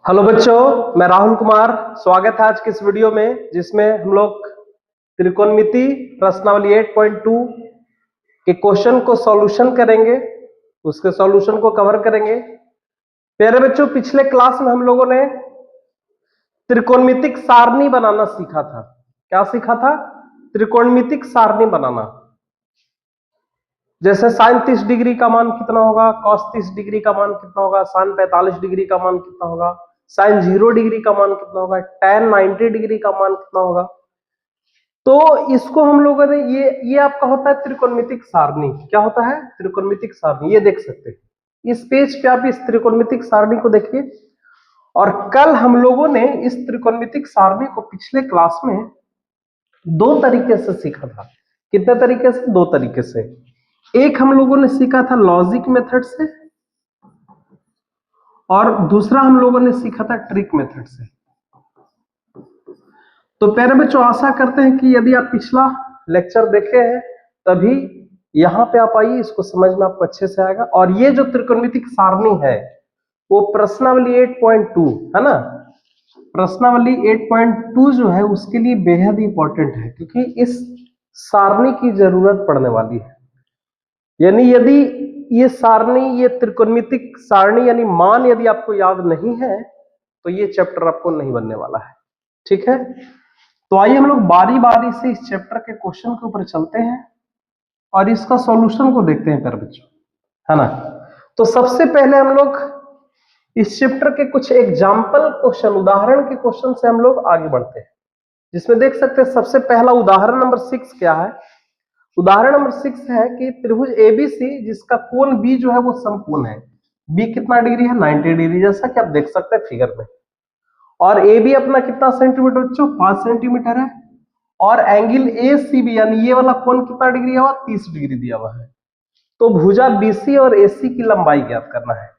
Hello बच्चों, मैं राहुल कुमार। स्वागत है आज के इस वीडियो में जिसमें हम लोग त्रिकोणमिति प्रश्नावली 8.2 के क्वेश्चन को सॉल्यूशन करेंगे, उसके सॉल्यूशन को कवर करेंगे। प्यारे बच्चों, पिछले क्लास में हम लोगों ने त्रिकोणमितिक सारणी बनाना सीखा था। क्या सीखा था? त्रिकोणमितिक सारणी बनाना। जैसे साइन 30 डिग्री का मान कितना होगा, कॉस 30 डिग्री का मान कितना होगा, साइन 45 डिग्री का मान कितना होगा, साइन 0 डिग्री का मान कितना होगा, tan 90 डिग्री का मान कितना होगा। तो इसको हम लोगों ने ये आपका होता है त्रिकोणमितिक सारणी। क्या होता है? त्रिकोणमितिक सारणी। ये देख सकते हैं इस पेज पे, आप इस त्रिकोणमितिक सारणी को देखिए। और कल हम लोगों ने इस त्रिकोणमितिक सारणी को पिछले क्लास में दो तरीके से सीखा था। कितने तरीके से? दो तरीके से। एक हम लोगों ने सीखा था लॉजिक मेथड से, और दूसरा हम लोगों ने सीखा था ट्रिक मेथड से। तो प्यारे बच्चों, आशा करते हैं कि यदि आप पिछला लेक्चर देखे हैं तभी यहां पे आप आइए, इसको समझ में आपको अच्छे से आएगा। और ये जो त्रिकोणमितिक सारणी है वो प्रश्नावली 8.2 है ना। प्रश्नावली 8.2 जो है उसके लिए बेहद इंपॉर्टेंट है, क्योंकि इस सारणी की जरूरत पड़ने वाली है। यानी यदि ये सारणी, ये त्रिकोणमितिक सारणी यानी मान यदि आपको याद नहीं है तो ये चैप्टर आपको नहीं बनने वाला है। ठीक है, तो आइए हम लोग बारी बारी से इस चैप्टर के क्वेश्चन के ऊपर चलते हैं और इसका सॉल्यूशन को देखते हैं प्यारे बच्चों, है ना। तो सबसे पहले हम लोग इस चैप्टर के कुछ एग्जाम्पल क्वेश्चन, उदाहरण के क्वेश्चन से हम लोग आगे बढ़ते हैं, जिसमें देख सकते हैं सबसे पहला उदाहरण नंबर 6 क्या है। उदाहरण नंबर 6 है कि त्रिभुज एबीसी जिसका कोण बी जो है वो समकोण है। बी कितना डिग्री है? 90 डिग्री, जैसा कि आप देख सकते हैं फिगर में। और ए बी अपना कितना सेंटीमीटर बच्चों? 5 सेंटीमीटर है। और एंगल ए सी बी यानी ये वाला कोण कितना डिग्री है? 30 डिग्री दिया हुआ है। तो भुजा बीसी और एसी की लंबाई ज्ञात करना है।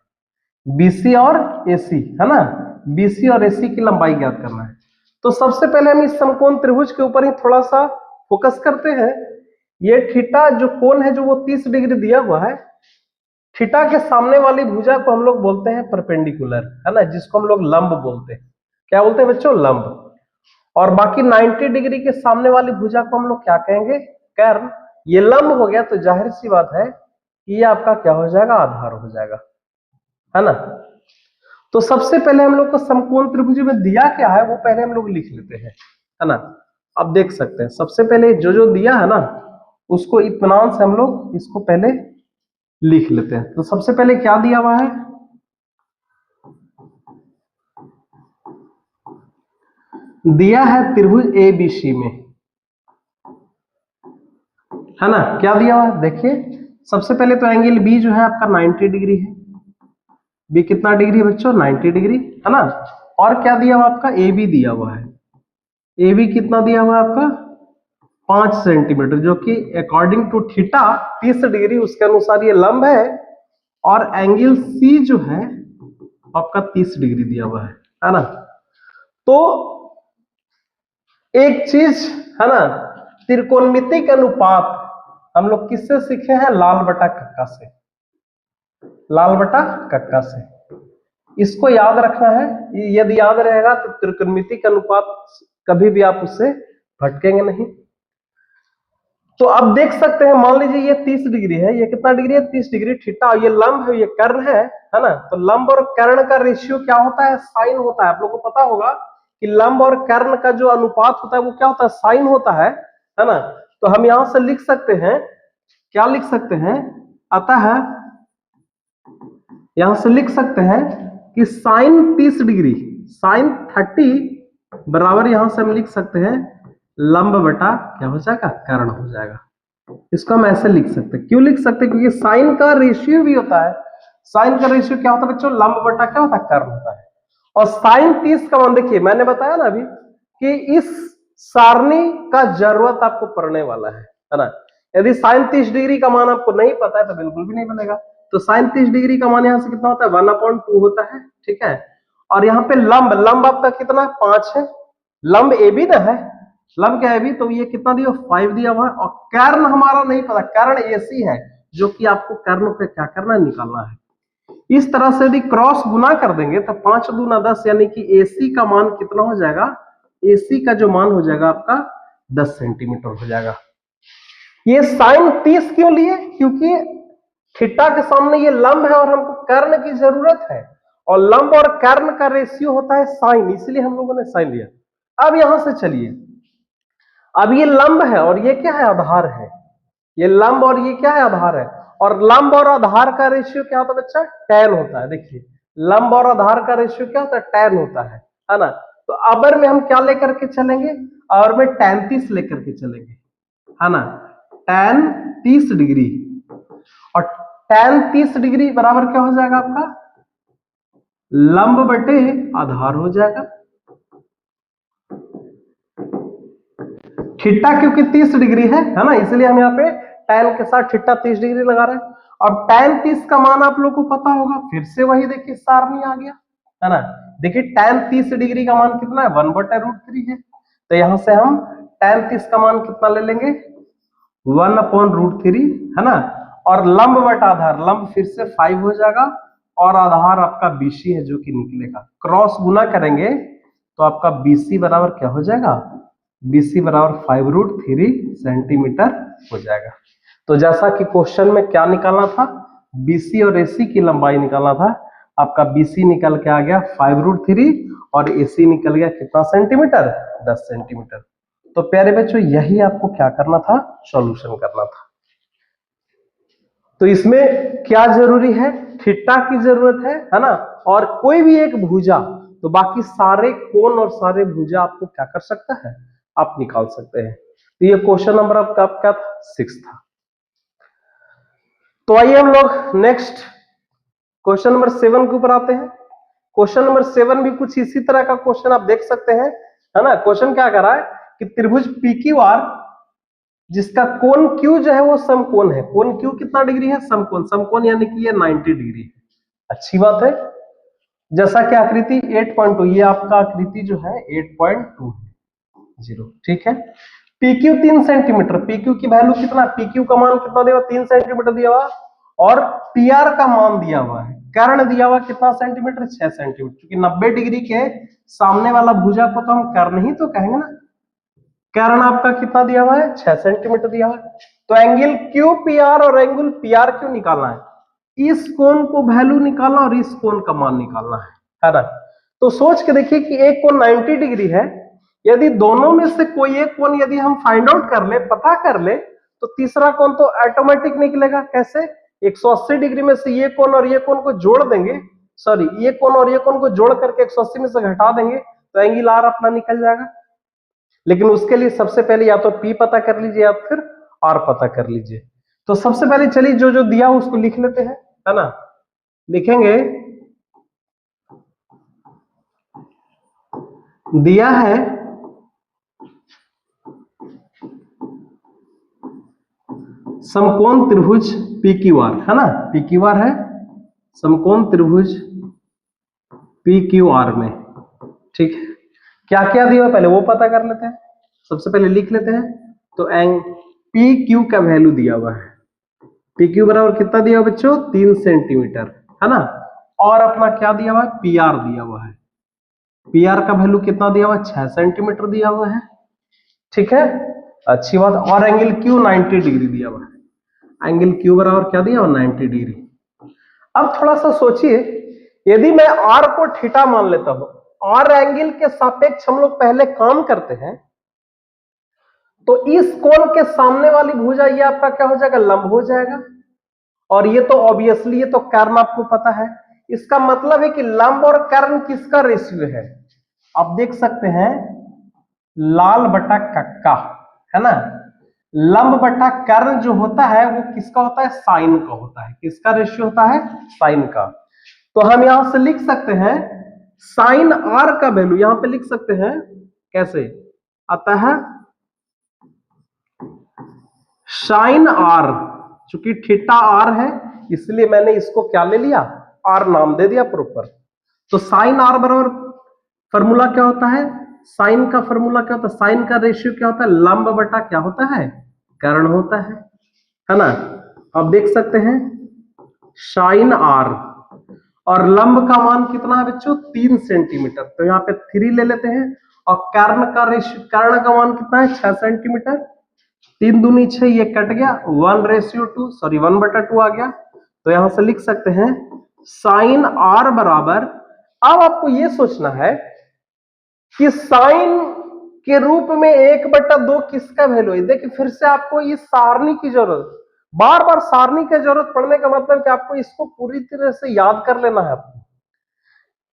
बीसी और एसी, है ना, बीसी और एसी की लंबाई ज्ञात करना है। तो सबसे पहले हम इस समकोण त्रिभुज के ऊपर ही थोड़ा सा फोकस करते हैं। ये थीटा जो कोण है जो वो 30 डिग्री दिया हुआ है। थीटा के सामने वाली भुजा को हम लोग बोलते हैं परपेंडिकुलर, है ना, जिसको हम लोग लंब बोलते हैं। क्या बोलते हैं बच्चों? लंब। और बाकी 90 डिग्री के सामने वाली भुजा को हम लोग क्या कहेंगे? कर्ण। ये लंब हो गया तो जाहिर सी बात है कि ये आपका क्या हो जाएगा? आधार हो जाएगा, है ना। तो सबसे पहले हम लोग को समकोण त्रिभुज में दिया क्या है वो पहले हम लोग लिख लेते हैं, है ना। अब देख सकते हैं सबसे पहले जो जो दिया है ना उसको इत्मीनान से हम लोग इसको पहले लिख लेते हैं। तो सबसे पहले क्या दिया हुआ है? दिया है त्रिभुज एबीसी में, है ना। क्या दिया हुआ है देखिए। सबसे पहले तो एंगल बी जो है आपका 90 डिग्री है। बी कितना डिग्री है बच्चों? 90 डिग्री, है ना। और क्या दिया हुआ आपका? ए बी दिया हुआ है। ए बी कितना दिया हुआ है आपका? 5 सेंटीमीटर, जो कि अकॉर्डिंग टू थीटा 30 डिग्री, उसके अनुसार ये लंब है। और एंगल सी जो है आपका 30 डिग्री दिया हुआ है ना। तो एक चीज, है ना, त्रिकोणमितिक अनुपात हम लोग किससे सीखे हैं? लाल बटा कक्का से। लाल बटा कक्का से इसको याद रखना है। यदि याद रहेगा तो त्रिकोणमितिक अनुपात कभी भी आप उससे भटकेंगे नहीं। तो अब देख सकते हैं, मान लीजिए ये 30 डिग्री है, ये कितना डिग्री है? 30 डिग्री। थीटा, ये लंब है, ये कर्ण है ना। तो लंब और कर्ण का रेशियो क्या होता है? साइन होता है। आप लोगों को पता होगा कि लंब और कर्ण का जो अनुपात होता है वो क्या होता है? साइन होता है ना। तो हम यहां से लिख सकते हैं, क्या लिख सकते हैं? अतः यहां से लिख सकते हैं कि साइन 30 डिग्री, साइन 30 बराबर, यहां से हम लिख सकते हैं लंब बटा क्या हो जाएगा? कर्ण हो जाएगा। इसको हम ऐसे लिख सकते हैं। क्यों लिख सकते हैं? क्योंकि साइन का रेशियो भी होता है। साइन का रेशियो क्या होता है बच्चों? लंब बटा क्या होता है? कर्ण होता है। और साइन 30 का मान देखिए, मैंने बताया ना अभी कि इस सारणी का जरूरत आपको पड़ने वाला है ना। यदि साइन 30 डिग्री का मान आपको नहीं पता है तो बिल्कुल भी नहीं बनेगा। तो साइन 30 डिग्री का मान यहां से कितना होता है? 1/2 होता है, ठीक है। और यहाँ पे लंब, लंब आपका कितना? 5 है। लंब ए बी ना है, लंब क्या है भी, तो ये कितना दिया? 5 दिया हुआ है। और कर्ण हमारा नहीं पता, कर्ण एसी है, जो कि आपको कर्ण पे क्या करना है? निकालना है। इस तरह से यदि क्रॉस गुना कर देंगे तो 5 दूना 10, यानी कि AC का मान कितना हो जाएगा, AC का जो मान हो जाएगा आपका 10 सेंटीमीटर हो जाएगा। ये साइन 30 क्यों लिए, क्योंकि थीटा के सामने ये लंब है और हमको कर्ण की जरूरत है, और लंब और कर्ण का रेशियो होता है साइन, इसलिए हम लोगों ने साइन लिया। अब यहां से चलिए, अब ये लंब है और ये क्या है, आधार है। ये लंब और ये क्या है, आधार है। और लंब और आधार का रेशियो क्या होता है बच्चा, tan होता है। देखिए लंब और आधार का रेशियो क्या होता है, tan होता है ना। तो अबर में हम क्या लेकर के चलेंगे, और में tan 30 लेकर के चलेंगे, है ना। tan 30 डिग्री, और tan 30 डिग्री बराबर क्या हो जाएगा आपका, लंब बटे आधार हो जाएगा। थीटा क्योंकि 30 डिग्री है ना, इसलिए हम यहाँ पे tan के साथ थीटा 30 डिग्री लगा रहे हैं। अब tan 30 का मान आप लोग को पता होगा, फिर से वही देखिए सारणी आ गया, है ना। देखिए tan 30 डिग्री का मान कितना है, 1/√3 है। तो यहां से हम tan 30 का मान कितना ले लेंगे, 1/√3, है ना। और लंब बटा आधार, लंब फिर से 5 हो जाएगा, और आधार आपका BC है जो कि निकलेगा। क्रॉस गुना करेंगे तो आपका BC बराबर क्या हो जाएगा, BC बराबर 5√3 सेंटीमीटर हो जाएगा। तो जैसा कि क्वेश्चन में क्या निकालना था, BC और AC की लंबाई निकालना था, आपका BC निकल के आ गया 5√3 और AC निकल गया कितना सेंटीमीटर, 10 सेंटीमीटर। तो प्यारे बच्चों यही आपको क्या करना था, सॉल्यूशन करना था। तो इसमें क्या जरूरी है, थीटा की जरूरत है ना, और कोई भी एक भुजा, तो बाकी सारे कोण और सारे भुजा आपको क्या कर सकता है, आप निकाल सकते हैं। तो ये क्वेश्चन नंबर आपका क्या था, 6 था। तो आइए हम लोग नेक्स्ट क्वेश्चन नंबर 7 के ऊपर आते हैं। क्वेश्चन नंबर 7 भी कुछ इसी तरह का क्वेश्चन आप देख सकते हैं, है ना। क्वेश्चन क्या कर रहा है कि त्रिभुज PQR जिसका कोण Q जो है वो समकोण है। कोण Q कितना डिग्री है, समकोण, समकोण यानी कि ये 90 डिग्री है। अच्छी बात है। जैसा कि आकृति 8.2, ये आपका आकृति जो है 8.2 है, ठीक है। PQ 3 सेंटीमीटर, PQ की वैल्यू कितना, PQ का मान कितना दिया हुआ, 3 सेंटीमीटर दिया हुआ, और PR का मान दिया हुआ है, कर्ण दिया हुआ कितना सेंटीमीटर, 6 सेंटीमीटर। क्योंकि 90 डिग्री के सामने वाला भुजा को तो हम कर्ण ही तो कहेंगे ना। कर्ण आपका कितना दिया हुआ है, 6 सेंटीमीटर दिया हुआ है। तो एंगल QPR और एंगल PRQ निकालना है, इस कोण को वैल्यू निकालना और इस कोण का मान निकालना है ना। तो सोच के देखिए कि एक कोण 90 डिग्री है, यदि दोनों में से कोई एक कोण यदि हम फाइंड आउट कर ले, पता कर ले, तो तीसरा कोण तो ऑटोमेटिक निकलेगा। कैसे, 180 डिग्री में से ये कोण और ये कोण को जोड़ देंगे, सॉरी ये कोण और ये कोण को जोड़ करके 180 में से घटा देंगे, तो एंगल R अपना निकल जाएगा। लेकिन उसके लिए सबसे पहले या तो P पता कर लीजिए या फिर R पता कर लीजिए। तो सबसे पहले चलिए जो जो दिया उसको लिख लेते हैं, है ना। लिखेंगे, दिया है समकोण त्रिभुज PQR, है ना, PQR है समकोण त्रिभुज PQR में, ठीक है। क्या क्या दिया है पहले वो पता कर लेते हैं, सबसे पहले लिख लेते हैं। तो PQ का वैल्यू दिया हुआ है, PQ बराबर कितना दिया हुआ बच्चों, 3 सेंटीमीटर, है ना। और अपना क्या दिया हुआ है, PR दिया हुआ है, PR का वैल्यू कितना दिया हुआ है, 6 सेंटीमीटर दिया हुआ है, ठीक है। अच्छी बात। और एंगल Q 90 डिग्री दिया हुआ है, एंगल Q बराबर क्या दिया हुआ, 90 डिग्री। अब थोड़ा सा सोचिए, यदि मैं R को थीटा मान लेता हूं, R एंगल के सापेक्ष हम लोग पहले काम करते हैं, तो इस कोण के सामने वाली भुजा ये आपका क्या हो जाएगा, लंब हो जाएगा। और ये तो ऑब्वियसली, ये तो कर्ण आपको पता है। इसका मतलब है कि लंब और कर्ण किसका रेशियो है, आप देख सकते हैं, लाल बटा कक्का, है ना। लंब बटा कर्ण जो होता है वो किसका होता है, साइन का होता है। किसका रेशियो होता है, साइन का। तो हम यहां से लिख सकते हैं साइन R का वैल्यू, यहां पे लिख सकते हैं कैसे, अतः साइन R, चूंकि थीटा R है इसलिए मैंने इसको क्या ले लिया, R नाम दे दिया प्रॉपर। तो साइन R बराबर फॉर्मूला क्या होता है, साइन का फॉर्मूला क्या होता है, साइन का रेशियो क्या होता है, लंब बटा क्या होता है, कर्ण होता है ना। आप देख सकते हैं साइन R, और लंब का मान कितना है बच्चों 3 सेंटीमीटर, तो यहाँ पे 3 ले लेते हैं। और कर्ण का मान कितना है 6 सेंटीमीटर, 3 दूनी 6, ये कट गया 1:2, सॉरी 1/2 आ गया। तो यहां से लिख सकते हैं साइन आर बराबर, अब आपको ये सोचना है कि साइन के रूप में 1/2 किसका वैल्यू है। देखिए फिर से आपको ये सारणी की जरूरत, बार बार सारणी की जरूरत पड़ने का मतलब कि आपको इसको पूरी तरह से याद कर लेना है आपको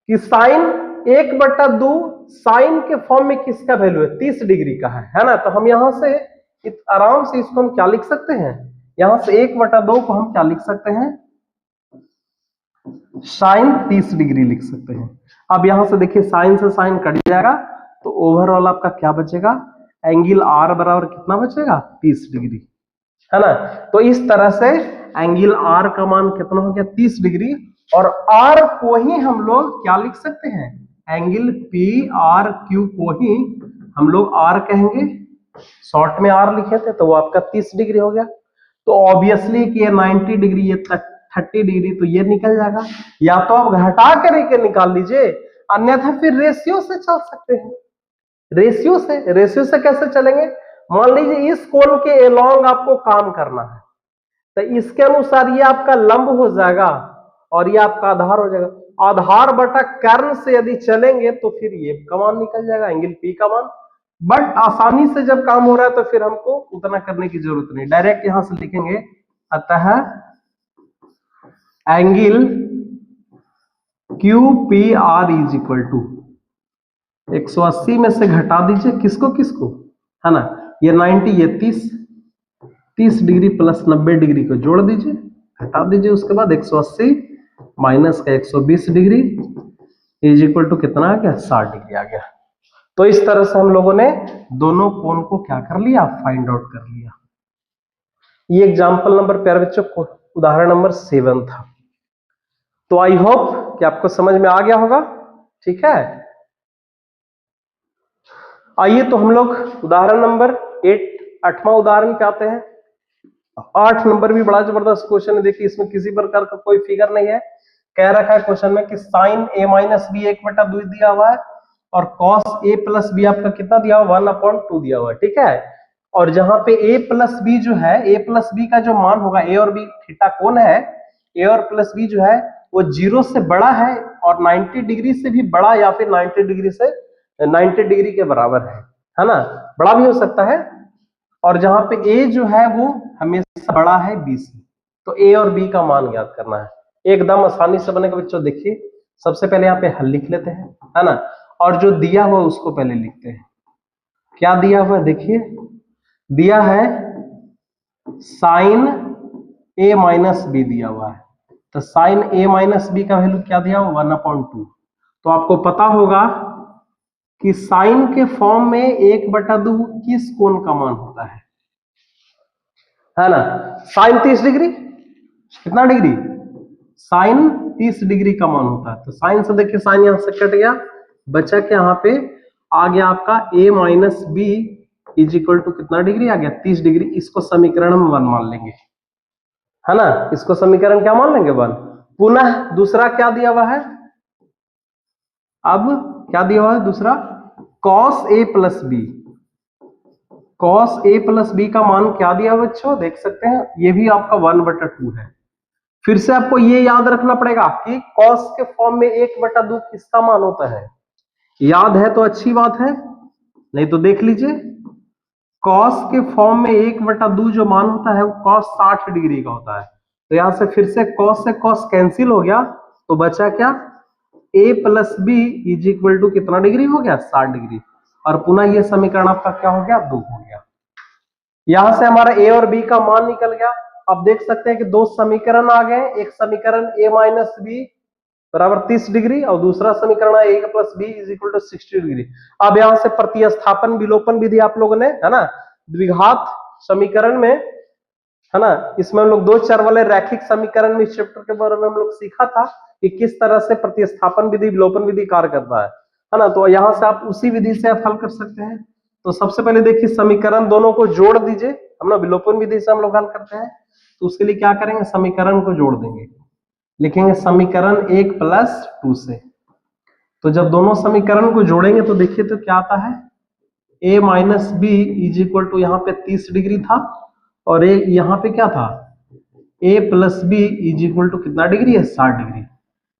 कि साइन 1/2 साइन के फॉर्म में किसका वैल्यू है 30 डिग्री का है ना। तो हम यहां से आराम से इसको हम क्या लिख सकते हैं, यहां से 1/2 को हम क्या लिख सकते हैं साइन 30 डिग्री लिख सकते हैं। अब यहां से देखिए साइन से साइन कट जाएगा, तो ओवरऑल आपका क्या बचेगा, एंगल आर बराबर कितना बचेगा 30 डिग्री, है ना। तो इस तरह से एंगल आर का मान कितना हो गया 30 डिग्री, और आर को ही हम लोग क्या लिख सकते हैं, एंगल पी आर क्यू को ही हम लोग आर कहेंगे, शॉर्ट में आर लिखे थे, तो वो आपका 30 डिग्री हो गया। तो ऑब्वियसली कि ये 90 डिग्री, ये 30 डिग्री, तो ये निकल जाएगा। या तो आप घटा करके निकाल लीजिए, अन्यथा फिर रेशियो से चल सकते हैं। रेशियो से कैसे चलेंगे, मान लीजिए इस कोण के एलॉन्ग आपको काम करना है, तो इसके अनुसार ये आपका लंब हो जाएगा और ये आपका आधार हो जाएगा। आधार बटा कर्ण से यदि चलेंगे तो फिर ये का मान निकल जाएगा, एंगल पी का मान। बट आसानी से जब काम हो रहा है तो फिर हमको उतना करने की जरूरत नहीं, डायरेक्ट यहां से लिखेंगे, अतः angle Q P R is equal to 180 में से घटा दीजिए किसको किसको, है ना, ये 90, ये 30 डिग्री प्लस 90 डिग्री को जोड़ दीजिए, हटा दीजिए, उसके बाद 180 माइनस का 120 डिग्री इज इक्वल टू कितना आ गया 60 डिग्री आ गया। तो इस तरह से हम लोगों ने दोनों कोण को क्या कर लिया, फाइंड आउट कर लिया। ये एग्जाम्पल नंबर प्यारे बच्चों को उदाहरण नंबर 7 था। तो आई होप कि आपको समझ में आ गया होगा, ठीक है। आइए तो हम लोग उदाहरण नंबर 8वां उदाहरण पे आते हैं। 8 नंबर भी बड़ा जबरदस्त क्वेश्चन है, देखिए इसमें किसी प्रकार का कोई फिगर नहीं है। कह रखा है क्वेश्चन में कि साइन a माइनस बी 1/2 दिया हुआ है और कॉस a प्लस बी आपका कितना दिया हुआ 1/2 दिया हुआ है, ठीक है। और जहां पे a प्लस बी जो है, a प्लस बी का जो मान होगा, a और b थीटा कोण है, a और प्लस b जो है वो 0 से बड़ा है और 90 डिग्री से भी बड़ा, या फिर 90 डिग्री से 90 डिग्री के बराबर है ना, बड़ा भी हो सकता है। और जहां पे a जो है वो हमेशा बड़ा है b से, तो a और b का मान ज्ञात करना है। एकदम आसानी से बनेगा बच्चों। देखिए सबसे पहले यहाँ पे हल लिख लेते हैं, है ना, और जो दिया हुआ उसको पहले लिखते हैं। क्या दिया हुआ है, देखिए दिया है साइन a माइनस बी दिया हुआ है, तो साइन a माइनस बी का वैल्यू क्या दिया हुआ 1/2। तो आपको पता होगा कि साइन के फॉर्म में 1/2 किस कोण का मान होता है ना, साइन 30 डिग्री, कितना डिग्री, साइन 30 डिग्री का मान होता है। तो साइन से देखिए साइन यहां से कट गया, बचा क्या यहाँ पे आ गया आपका a minus b is equal to कितना डिग्री आ गया 30 डिग्री। इसको समीकरण हम 1 मान लेंगे, है ना, इसको समीकरण क्या मान लेंगे 1। पुनः दूसरा क्या दिया हुआ है, अब क्या दिया हुआ है दूसरा, cos a plus b, cos a plus b का मान क्या दिया बच्चों, देख सकते हैं ये भी आपका 1/2 है। फिर से आपको ये याद रखना पड़ेगा कि cos के फॉर्म में 1/2 किसका मान होता है, याद है तो अच्छी बात है, नहीं तो देख लीजिए। cos के फॉर्म में 1/2 जो मान होता है वो cos 60 डिग्री का होता है। तो यहां से फिर से cos कैंसिल हो गया, तो बचा क्या a plus b is equal to कितना डिग्री हो गया 60 डिग्री। और पुनः ये समीकरण आपका क्या हो गया 2 हो गया। यहां से हमारा a और b का मान निकल गया। अब देख सकते हैं कि दो समीकरण आ गए, एक समीकरण a माइनस बी बराबर 30 डिग्री और दूसरा समीकरण है a plus b is equal to 60 degree. अब यहां से प्रतिस्थापन विलोपन विधि आप लोगों ने, है ना, द्विघात समीकरण में, है ना, इसमें हम लोग 2 चर वाले रैखिक समीकरण में इस चैप्टर के बारे में हम लोग सीखा था कि किस तरह से प्रतिस्थापन विधि विलोपन विधि कार्य करता है ना। तो यहां से आप उसी विधि से आप हल कर सकते हैं। तो सबसे पहले देखिए समीकरण दोनों को जोड़ दीजिए, हम ना विलोपन विधि से हम लोग हल करते हैं, तो उसके लिए क्या करेंगे, समीकरण को जोड़ देंगे। लिखेंगे समीकरण 1 प्लस 2 से। तो जब दोनों समीकरण को जोड़ेंगे तो देखिए तो क्या आता है, a minus b is equal to यहाँ पे 30 डिग्री था और a यहाँ पे क्या था, a plus b is equal to कितना डिग्री है, 60 डिग्री।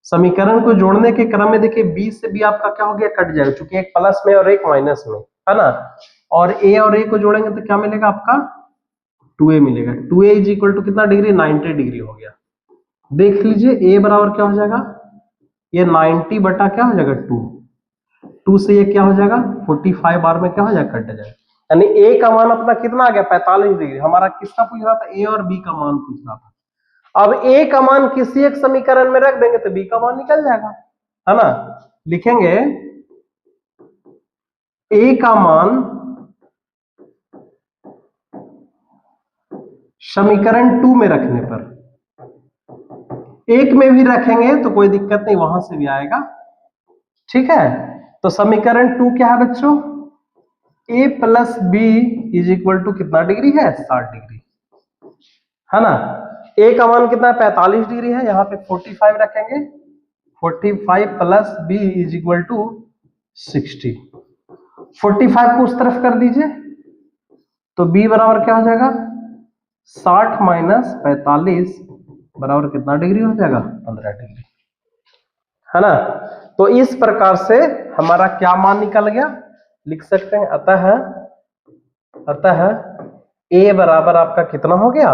समीकरण को जोड़ने के क्रम में देखिए b से b आपका क्या हो गया, कट जाएगा, क्योंकि एक प्लस में और एक माइनस में है ना। और a को जोड़ेंगे तो क्या मिलेगा आपका, 2a मिलेगा। 2a इज इक्वल टू कितना डिग्री, 90 डिग्री हो गया। देख लीजिए a बराबर क्या हो जाएगा, ये 90 बटा क्या हो जाएगा 2 से ये क्या हो जाएगा 45 बार में क्या हो जाएगा, कट जाएगा। यानी a का मान अपना कितना आ गया, 45 डिग्री। हमारा किसका पूछ रहा था, a और b का मान पूछ रहा था। अब a का मान किसी एक समीकरण में रख देंगे तो b का मान निकल जाएगा, है ना। लिखेंगे a का मान समीकरण 2 में रखने पर, एक में भी रखेंगे तो कोई दिक्कत नहीं, वहां से भी आएगा, ठीक है। तो समीकरण 2 क्या है बच्चों, a plus b is equal to कितना डिग्री है, 60 डिग्री, है ना। a का मान कितना है, 45 डिग्री है, यहाँ पे 45 रखेंगे, 45 plus b is equal to 60। 45 को उस तरफ कर दीजिए तो b बराबर क्या हो जाएगा, 60 माइनस 45 बराबर कितना डिग्री हो जाएगा, 15 डिग्री, है ना। तो इस प्रकार से हमारा क्या मान निकल गया, लिख सकते हैं। अतः a बराबर आपका कितना हो गया,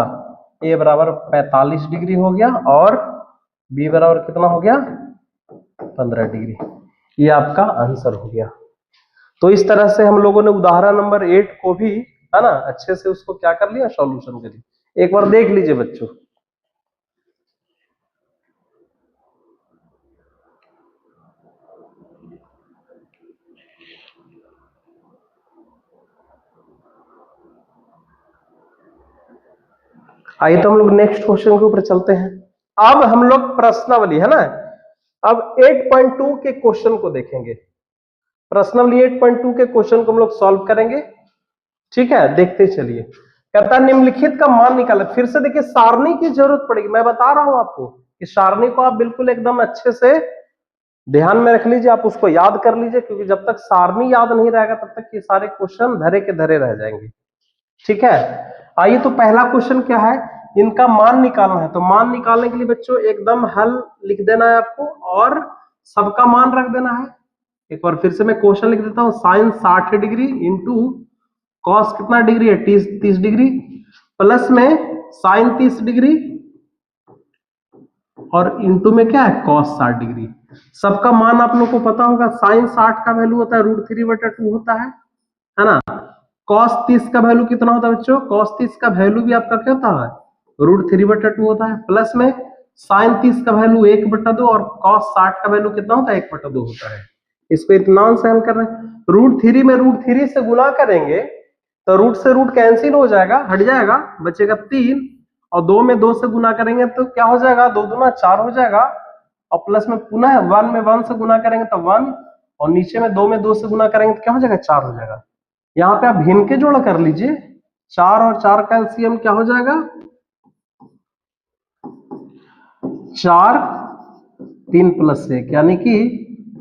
a बराबर 45 डिग्री हो गया और b बराबर कितना हो गया, 15 डिग्री। ये आपका आंसर हो गया। तो इस तरह से हम लोगों ने उदाहरण नंबर 8 को भी, है ना, अच्छे से उसको क्या कर लिया, सॉल्यूशन कर लिया। एक बार देख लीजिए बच्चों। आइए तो हम लोग नेक्स्ट क्वेश्चन के ऊपर चलते हैं। अब हम लोग प्रश्नावली, है ना, अब 8.2 के क्वेश्चन को देखेंगे। प्रश्नावली 8.2 के क्वेश्चन को हम लोग सॉल्व करेंगे, ठीक है। देखते चलिए। कहता है निम्नलिखित का मान निकालें। फिर से देखिए सारणी की जरूरत पड़ेगी, मैं बता रहा हूं आपको कि सारणी को आप बिल्कुल एकदम अच्छे से ध्यान में रख लीजिए, आप उसको याद कर लीजिए, क्योंकि जब तक सारणी याद नहीं रहेगा तब तक ये सारे क्वेश्चन धरे के धरे रह जाएंगे, ठीक है। आइए तो पहला क्वेश्चन क्या है, इनका मान निकालना है। तो मान निकालने के लिए बच्चों एकदम हल लिख देना है आपको और सबका मान रख देना है। एक बार फिर से मैं क्वेश्चन लिख देता हूं, साइन 60 डिग्री इंटू कॉस कितना डिग्री है, 30 डिग्री, प्लस में साइन 30 डिग्री और इंटू में क्या है, कॉस 60 डिग्री। सबका मान आप लोग को पता होगा, साइन 60 का वैल्यू होता है √3/2 होता है ना। कॉस 30 का वैल्यू कितना होता है बच्चों, कॉस 30 का वैल्यू भी आपका क्या होता है, √3/2 होता है, प्लस में साइन 30 का वैल्यू 1/2 और कॉस 60 का वैल्यू कितना होता है, 1/2 होता है। इसको इत्मीनान से हल कर रहे हैं। √3 में √3 से गुना करेंगे तो रूट से रूट कैंसिल हो जाएगा, हट जाएगा, बचेगा 3, और 2 में 2 से गुना करेंगे तो क्या हो जाएगा, 2 दूना 4 हो जाएगा, और प्लस में पुनः 1 में 1 से गुना करेंगे तो 1, और नीचे में 2 में 2 से गुना करेंगे तो क्या हो जाएगा, 4 हो जाएगा। यहाँ पे आप भिन्न के जोड़ कर लीजिए, 4 और 4 का एलसीएम क्या हो जाएगा, 4, 3 प्लस 1 यानी कि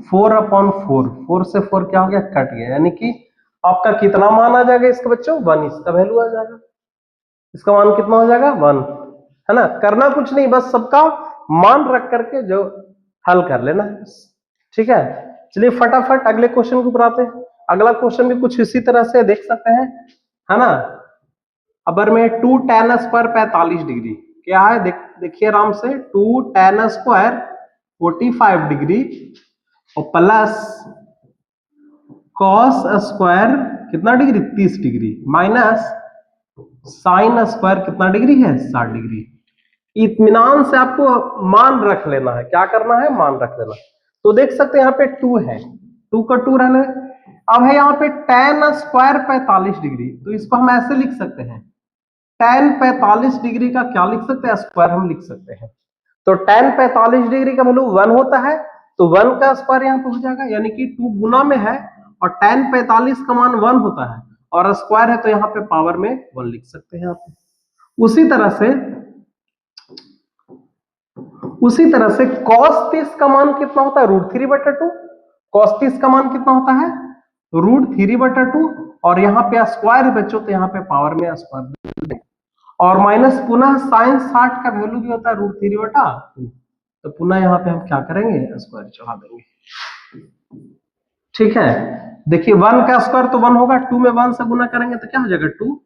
4/4, 4 से 4 क्या हो गया, कट गया, यानी कि आपका कितना मान आ जाएगा इसका बच्चों, 1, इसका वैल्यू आ जाएगा, इसका मान कितना हो जाएगा, 1, है ना। करना कुछ नहीं, बस सबका मान रख करके जो हल कर लेना है, ठीक है। चलिए फटाफट अगले क्वेश्चन के ऊपर आते हैं। अगला क्वेश्चन भी कुछ इसी तरह से देख सकते हैं, है ना। अबर में 2 tan स्क्वायर 45 डिग्री क्या है, देखिए आराम से, 2 tan स्क्वायर 45 डिग्री और प्लस कॉस स्क्वायर कितना degree, 30 degree, minus sine square कितना डिग्री है, 60 डिग्री। इत्मीनान से आपको मान रख लेना है, क्या करना है, मान रख लेना। तो देख सकते हैं यहाँ पे 2 है, 2 का 2 रहने। अब है यहाँ पे tan स्क्वायर 45 डिग्री, तो इसको हम ऐसे लिख सकते हैं, tan 45 डिग्री का क्या लिख सकते हैं, स्क्वायर हम लिख सकते हैं। तो tan 45 डिग्री का वैल्यू 1 होता है, तो 1 का स्क्वायर यहाँ पे हो जाएगा, यानी कि 2 गुना में है और tan 45 का मान 1 होता है और स्क्वायर है तो यहाँ पे पावर में 1 लिख सकते हैं आप। उसी तरह से उसी तरह से cos 30 का मान कितना होता है, √3/2। cos 30 का मान कितना होता है, √3/2। और यहाँ पे स्क्वायर बच्चों, तो यहाँ पे पावर में स्क्वायर, और माइनस पुनः sin 60 का वैल्यू भी होता है √3/2। तो पुनः यहाँ पे हम क्या करेंगे, स्क्वायर चढ़ा देंगे। ठीक है, देखिए 1 का स्क्वायर तो 1 होगा, 2 में 1 से गुना करेंगे तो क्या हो जाएगा 2।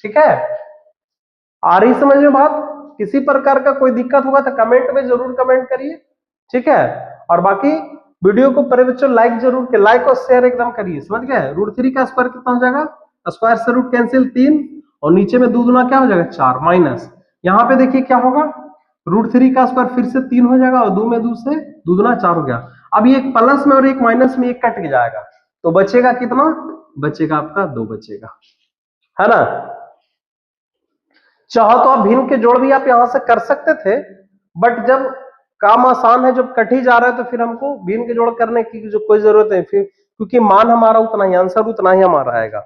ठीक है, आ रही समझ में बात? किसी प्रकार का कोई दिक्कत होगा तो कमेंट में जरूर कमेंट करिए। ठीक है, और बाकी वीडियो को पहले बच्चों लाइक जरूर के, लाइक और शेयर एकदम करिए। समझ गए? √3 का स्क्वायर कितना हो जाएगा, स्क्वायर से रूट कैंसिल 3, और नीचे में 2 गुना क्या हो जाएगा 4, माइनस यहाँ पे देखिए क्या होगा, √3 का स्क्वायर फिर से 3 हो जाएगा, और 2 में 2 से 2 गुना 4 हो गया। अब ये एक प्लस में और एक माइनस में एक कट के जाएगा, तो बचेगा कितना, बचेगा आपका 2 बचेगा, है ना। चाहो तो आप भिन्न के जोड़ भी आप यहां से कर सकते थे, बट जब काम आसान है, जब कट ही जा रहा है, तो फिर हमको भिन्न के जोड़ करने की जो कोई जरूरत है फिर, क्योंकि मान हमारा उतना ही, आंसर उतना ही हमारा आएगा।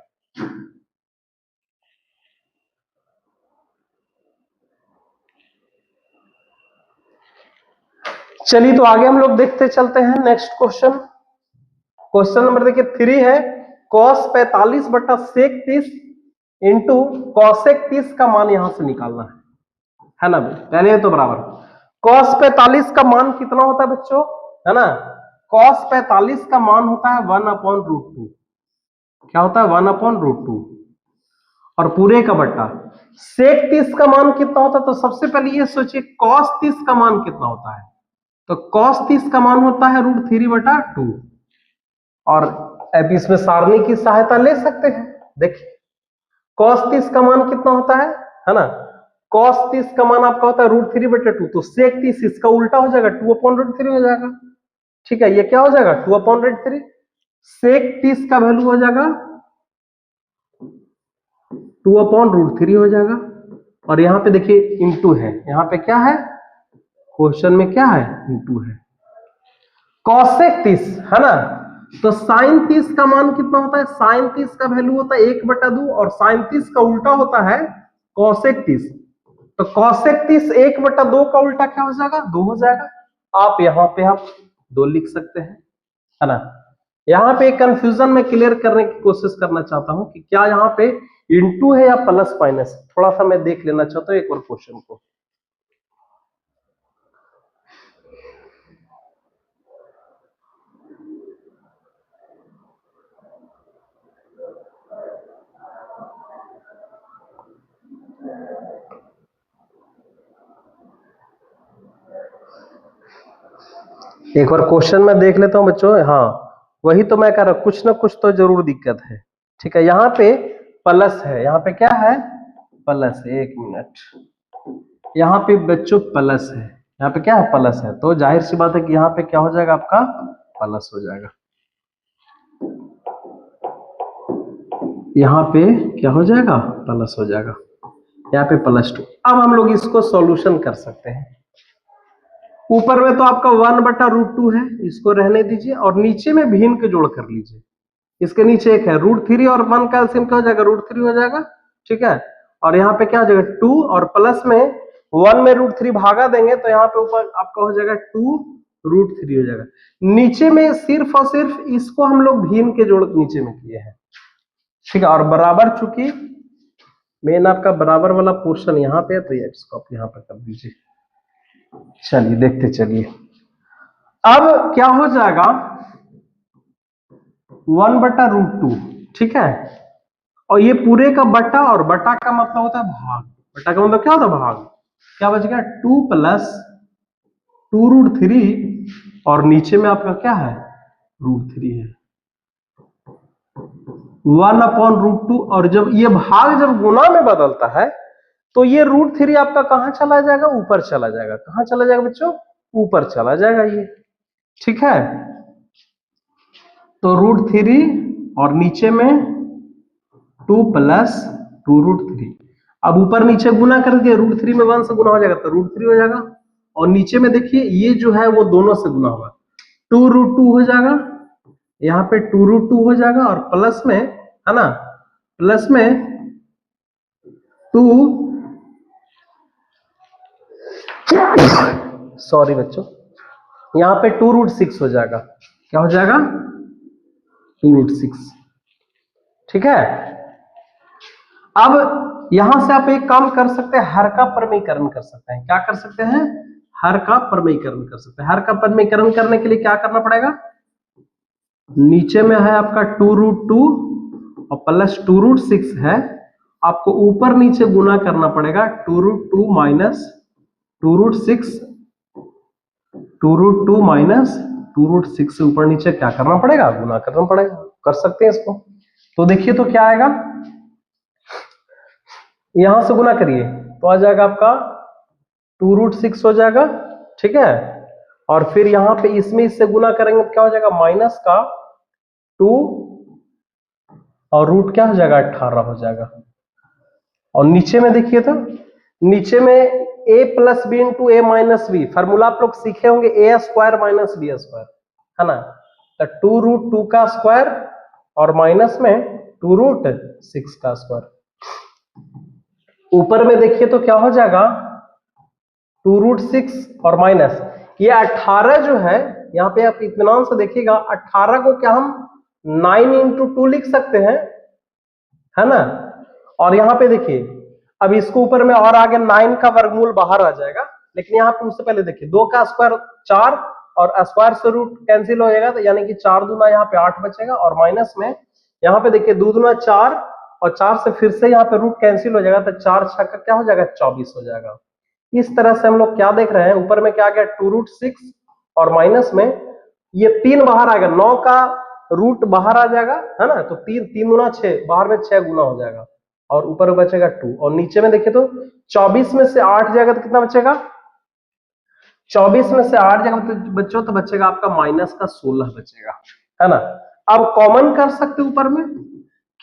चलिए तो आगे हम लोग देखते चलते हैं नेक्स्ट क्वेश्चन। क्वेश्चन नंबर देखिए 3 है, cos 45/sec 30 इंटू cosec 30 का मान यहां से निकालना है ना। पहले तो बराबर cos 45 का मान कितना होता है बच्चों, है ना। cos 45 का मान होता है 1/√2। क्या होता है, 1/√2, और पूरे का बट्टा। sec 30 का मान कितना होता है, तो सबसे पहले ये सोचिए cos 30 का मान कितना होता है, तो cos 30 का मान होता है √3/2। और अब इसमें सारणी की सहायता ले सकते हैं। देखिए cos 30 का मान कितना होता है ना। cos 30 का मान आपका होता है √3/2, तो sec 30 इसका उल्टा हो जाएगा, 2/√3 हो जाएगा। ठीक है, ये क्या हो जाएगा 2/√3। sec 30 का वैल्यू हो जाएगा 2/√3 हो जाएगा। और यहाँ पे देखिए इंटू है, यहाँ पे क्या है, क्वेश्चन में क्या है, इंटू है। cosec 30 है ना, तो sin 30 का मान कितना होता है, sin 30 का वैल्यू होता है 1/2, और sin 30 का उल्टा होता है cosec 30। तो cosec 30 1/2 का उल्टा क्या हो जाएगा, 2 हो जाएगा। आप यहाँ पे आप 2 लिख सकते हैं, है ना। यहाँ पे कंफ्यूजन में क्लियर करने की कोशिश करना चाहता हूं कि क्या यहाँ पे इंटू है या प्लस माइनस, थोड़ा सा मैं देख लेना चाहता हूँ एक बार क्वेश्चन को। एक बार क्वेश्चन में देख लेता हूं बच्चों। हाँ वही तो मैं कह रहा हूं, कुछ ना कुछ तो जरूर दिक्कत है। ठीक है, यहाँ पे प्लस है, यहाँ पे क्या है, प्लस है। 1 मिनट, यहाँ पे बच्चों प्लस है, यहाँ पे क्या है, प्लस है, तो जाहिर सी बात है कि यहाँ पे क्या हो जाएगा, आपका प्लस हो जाएगा। यहाँ पे क्या हो जाएगा, प्लस हो जाएगा, यहाँ पे +2। अब हम लोग इसको सॉल्यूशन कर सकते हैं। ऊपर में तो आपका 1/√2 है, इसको रहने दीजिए, और नीचे में भिन्न के जोड़ कर लीजिए। इसके नीचे एक है √3, और 1 का एलसीएम क्या हो जाएगा, √3 हो जाएगा। ठीक है, और यहाँ पे क्या हो जाएगा 2, और प्लस में 1 में √3 भागा देंगे, तो यहाँ पे ऊपर आपका हो जाएगा 2√3 हो जाएगा। नीचे में सिर्फ और सिर्फ इसको हम लोग भिन्न के जोड़ नीचे में किए हैं। ठीक है, और बराबर, चूंकि मेन आपका बराबर वाला पोर्शन यहाँ पे है, तो ये इसको आप यहाँ पे कर दीजिए। चलिए देखते चलिए, अब क्या हो जाएगा 1/√2। ठीक है, और ये पूरे का बटा, और बटा का मतलब होता है भाग, बटा का मतलब क्या होता है, भाग। क्या बच गया 2 + 2√3, और नीचे में आपका क्या है, √3 है, 1/√2। और जब ये भाग जब गुना में बदलता है, तो ये √3 आपका कहां चला जाएगा, ऊपर चला जाएगा। कहां चला जाएगा बच्चों, ऊपर चला जाएगा ये। ठीक है, तो √3, और नीचे में 2 + 2√3। अब ऊपर नीचे गुना कर दिया, √3 में 1 से गुना हो जाएगा, तो √3 हो जाएगा। और नीचे में देखिए ये जो है वो दोनों से गुना होगा, 2√2 हो जाएगा, यहाँ पे 2√2 हो जाएगा, और प्लस में, है ना, प्लस में 2 सॉरी बच्चों, यहाँ पे 2√6 हो जाएगा। क्या हो जाएगा? 2√6। ठीक है। अब यहां से आप एक काम कर सकते हैं, हर का परमीकरण कर सकते हैं। क्या कर सकते हैं? हर का परमीकरण कर सकते हैं। हर का परमीकरण करने के लिए क्या करना पड़ेगा? नीचे में है आपका 2√2 और प्लस 2√6 है, आपको ऊपर नीचे गुना करना पड़ेगा। 2√2 माइनस 2√6, 2√2 माइनस 2√6 से ऊपर नीचे क्या करना पड़ेगा? गुना करना पड़ेगा। कर सकते हैं इसको। तो देखिए तो क्या आएगा, यहां से गुना करिए तो आ जाएगा आपका 2√6 हो जाएगा। ठीक है। और फिर यहां पे इसमें इससे गुना करेंगे तो क्या हो जाएगा? माइनस का 2 और रूट क्या हो जाएगा? 18 हो जाएगा। और नीचे में देखिए तो नीचे में a plus b into a minus b, formula आप लोग सीखे होंगे, a square minus b square, है ना। तो 2√2 का स्क्वायर और माइनस में 2√6 का स्क्वायर। ऊपर में देखिए तो क्या हो जाएगा? 2√6 और माइनस ये 18 जो है, यहाँ पे आप इत्मीनान से देखिएगा, 18 को क्या हम 9 इंटू 2 लिख सकते हैं, है ना। और यहाँ पे देखिए, अब इसको ऊपर में और आगे 9 का वर्गमूल बाहर आ जाएगा, लेकिन यहाँ पे उससे पहले देखिए 2 का स्क्वायर 4 और स्क्वायर से रूट कैंसिल हो जाएगा, तो यानी कि 4 दूना यहाँ पे 8 बचेगा। और माइनस में यहाँ पे देखिए 2 दूना 4 और 4 से फिर से यहाँ पे रूट कैंसिल हो जाएगा, तो 4 6 का क्या हो जाएगा? 24 हो जाएगा। इस तरह से हम लोग क्या देख रहे हैं, ऊपर में क्या आ गया? 2√6 और माइनस में ये 3 बाहर आएगा, 9 का रूट बाहर आ जाएगा, है ना। तो 3 गुना 6, बाहर में 6 गुना हो जाएगा और ऊपर बचेगा 2। और नीचे में देखिए तो 24 में से 8 जाएगा तो कितना बचेगा? 24 में से 8 जाएगा तो बच्चों तो बचेगा आपका माइनस का 16 बचेगा, है ना। अब कॉमन कर सकते ऊपर में,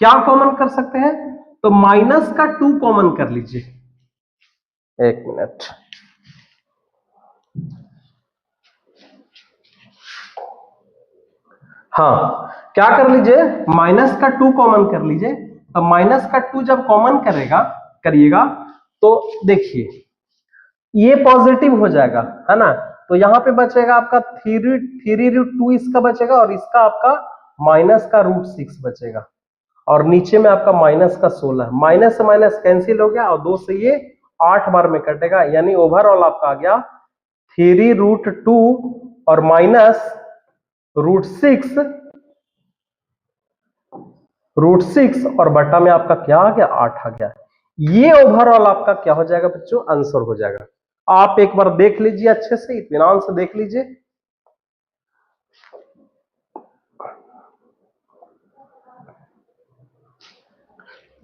क्या कॉमन कर सकते हैं? तो माइनस का 2 कॉमन कर लीजिए। एक मिनट, हाँ क्या कर लीजिए? माइनस का 2 कॉमन कर लीजिए। तो माइनस का 2 जब कॉमन करिएगा तो देखिए ये पॉजिटिव हो जाएगा, है ना। तो यहाँ पे बचेगा आपका 3√2 इसका बचेगा और इसका आपका माइनस का √6 बचेगा। और नीचे में आपका माइनस का 16, माइनस से माइनस कैंसिल हो गया और 2 से ये 8 बार में कटेगा, यानी ओवरऑल आपका आ गया 3√2 और माइनस √6 और बटा में आपका क्या आ गया? 8 आ गया। ये ओवरऑल आपका क्या हो जाएगा बच्चों? आंसर हो जाएगा। आप एक बार देख लीजिए, अच्छे से इत्मीनान से देख लीजिए।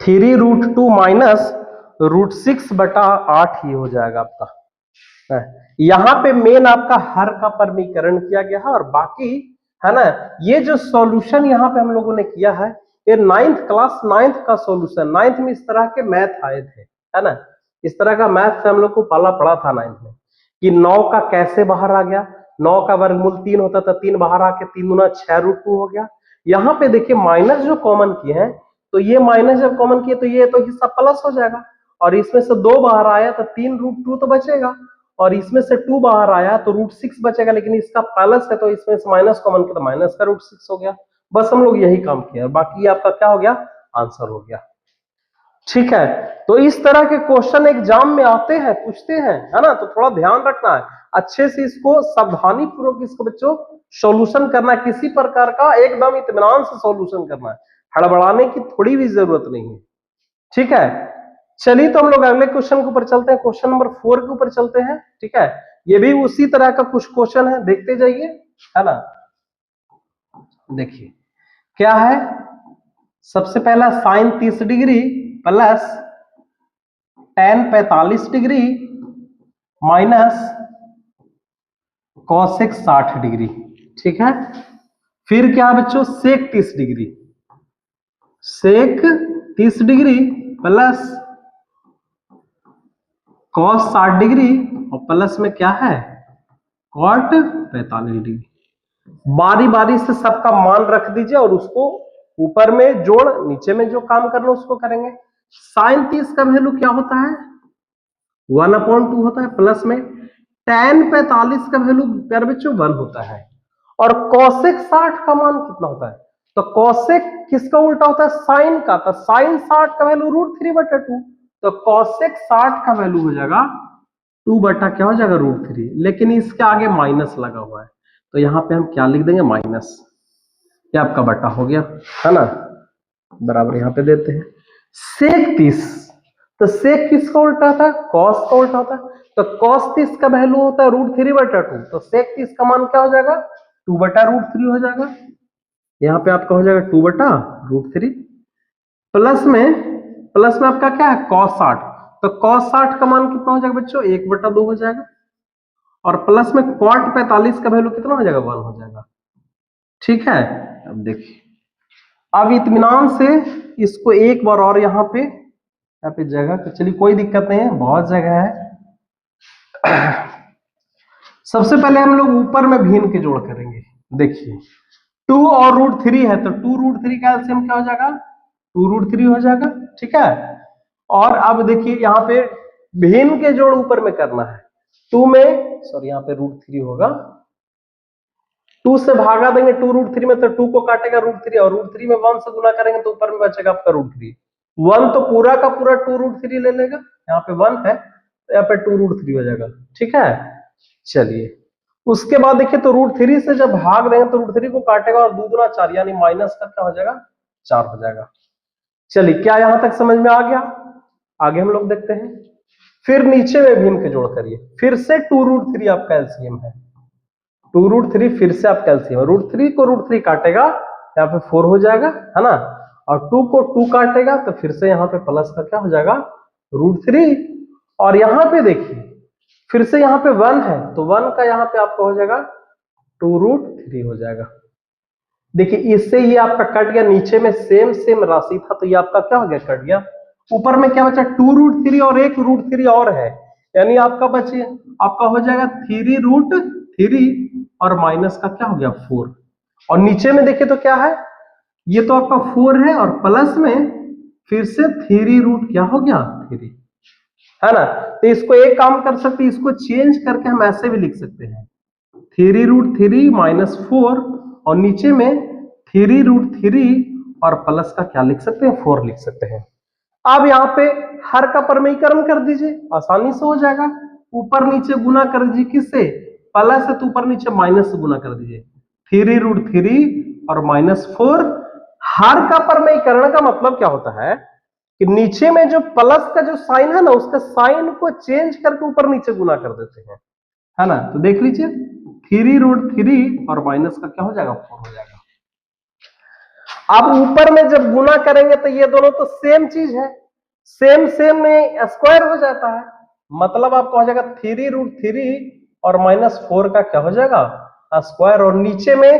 थ्री रूट टू माइनस √6 बटा 8 ही हो जाएगा आपका। यहां पे मेन आपका हर का परमीकरण किया गया है और बाकी, है ना, ये जो सॉल्यूशन यहां पे हम लोगों ने किया है, ये 9th क्लास 9th का सॉल्यूशन। 9th में इस तरह के मैथ आए थे, है ना। इस तरह का मैथ से हम लोग को पढ़ा था 9th में कि 9 का कैसे बाहर आ गया। 9 का वर्गमूल 3 होता था, 3 बाहर आके 3 गुना 6√2 हो गया। यहाँ पे देखिए माइनस जो कॉमन किए हैं, तो ये माइनस जब कॉमन किए तो ये तो हिस्सा प्लस हो जाएगा और इसमें से 2 बाहर आया तो 3√2 तो बचेगा और इसमें से 2 बाहर आया तो √6 बचेगा, लेकिन इसका प्लस है तो इसमें से माइनस कॉमन किया तो माइनस का √6 हो गया। बस हम लोग यही काम किया और बाकी आपका क्या हो गया? आंसर हो गया। ठीक है। तो इस तरह के क्वेश्चन एग्जाम में आते हैं, पूछते हैं, है ना। तो थोड़ा ध्यान रखना है, अच्छे से इसको सावधानी पूर्वक इसको बच्चों सॉल्यूशन करना है, किसी प्रकार का एकदम इत्मीनान से सॉल्यूशन करना है, हड़बड़ाने की थोड़ी भी जरूरत नहीं है। ठीक है। चलिए तो हम लोग अगले क्वेश्चन के ऊपर चलते हैं, क्वेश्चन नंबर 4 के ऊपर चलते हैं। ठीक है। ये भी उसी तरह का कुछ क्वेश्चन है, देखते जाइए, है ना। देखिए क्या है, सबसे पहला sine 30 degree plus tan 45 degree minus cosec 60 degree. ठीक है। फिर क्या बच्चों, sec 30 degree, sec 30 degree plus cos 60 degree और प्लस में क्या है, कॉट 45 डिग्री। बारी बारी से सबका मान रख दीजिए और उसको ऊपर में जोड़, नीचे में जो काम करना उसको करेंगे। साइन 30 का वैल्यू क्या होता है? 1/2 होता है, प्लस में tan 45 का वैल्यू प्यारे बच्चों 1 होता है, और cosec 60 का मान कितना होता है? तो cosec किसका उल्टा होता है? साइन का। तो साइन 60 का वैल्यू √3/2, तो cosec 60 का वैल्यू हो जाएगा 2 बटा क्या हो जाएगा √3, लेकिन इसके आगे माइनस लगा हुआ है, तो यहाँ पे हम क्या लिख देंगे? माइनस। ये आपका बटा हो गया, है ना, बराबर यहाँ पे देते हैं। सेक 30, तो सेक किसका उल्टा था? कॉस का उल्टा होता है, तो कॉस 30 का वैल्यू होता है √3/2, तो सेक 30 का मान क्या हो जाएगा? 2 बटा √3 हो जाएगा। यहाँ पे आपका हो जाएगा 2 बटा √3, प्लस में आपका क्या है? cos 60, तो cos 60 का मान कितना हो जाएगा बच्चों? 1/2 हो जाएगा, और प्लस में cot 45 का वैल्यू कितना हो जाएगा? 1 हो जाएगा। ठीक है, अब देखिए, अब इत्मीनान से इसको एक बार और यहाँ पे जगह, तो चलिए कोई दिक्कत नहीं है, बहुत जगह है। सबसे पहले हम लोग ऊपर में भिन्न के जोड़ करेंगे। देखिए 2 और √3 है, तो 2√3 का एलसीएम क्या हो जाएगा? 2√3 हो जाएगा। ठीक है, और अब देखिए यहाँ पे भिन्न के जोड़ ऊपर में करना है। 2 में सॉरी यहाँ पे √3 होगा, 2 से भागा देंगे 2√3 में, तो 2 को काटेगा √3, और √3 में 1 से गुना करेंगे तो ऊपर में बचेगा आपका √3। 1 तो पूरा का पूरा 2√3 ले लेगा, यहाँ पे 1 है तो यहाँ पे 2√3 हो जाएगा। ठीक है, चलिए उसके बाद देखिए, तो √3 से जब भाग देंगे तो √3 को काटेगा और 2 दूना 4, यानी माइनस का क्या हो जाएगा? 4 हो जाएगा। चलिए, क्या यहां तक समझ में आ गया? आगे हम लोग देखते हैं। फिर नीचे में भिन्न के जोड़ करिए, फिर से 2√3 आपका एलसीएम है, 2√3 फिर से आपका एलसीएम है। √3 को √3 काटेगा, यहाँ पे 4 हो जाएगा, है ना, और 2 को 2 काटेगा तो फिर से यहाँ पे प्लस का क्या हो जाएगा? √3, और यहाँ पे देखिए फिर से यहाँ पे 1 है, तो 1 का यहाँ पे आपका हो जाएगा 2√3 हो जाएगा। देखिए इससे ये आपका कट गया, नीचे में सेम राशि था तो ये आपका क्या हो गया? कट गया। ऊपर में क्या बचा? 2√3 और एक √3 और है, यानी आपका बचे, आपका हो जाएगा 3√3 और माइनस का क्या हो गया? 4, और नीचे में देखिए तो क्या है? ये तो आपका 4 है, और प्लस में फिर से 3 क्या हो गया? 3, है ना। तो इसको एक काम कर सकते हैं, इसको चेंज करके हम ऐसे भी लिख सकते हैं, 3√3 माइनस 4, और नीचे में 3√3 और प्लस का क्या लिख सकते हैं? 4 लिख सकते हैं। अब यहाँ पे हर का परमीकरण कर दीजिए, आसानी से हो जाएगा। ऊपर नीचे गुना कर दीजिए, किससे? प्लस है तो ऊपर नीचे माइनस से गुना कर दीजिए, 3√3 और -4। हर का परमीकरण का मतलब क्या होता है कि नीचे में जो प्लस का जो साइन है ना, उसका साइन को चेंज करके ऊपर नीचे गुना कर देते हैं, है ना। तो देख लीजिए 3√3 और माइनस का क्या हो जाएगा? 4 हो जाएगा। अब ऊपर में जब गुना करेंगे तो ये दोनों तो सेम चीज है, सेम में स्क्वायर हो जाता है, मतलब आपका हो जाएगा 3√3 और -4 का क्या हो जाएगा? स्क्वायर, और नीचे में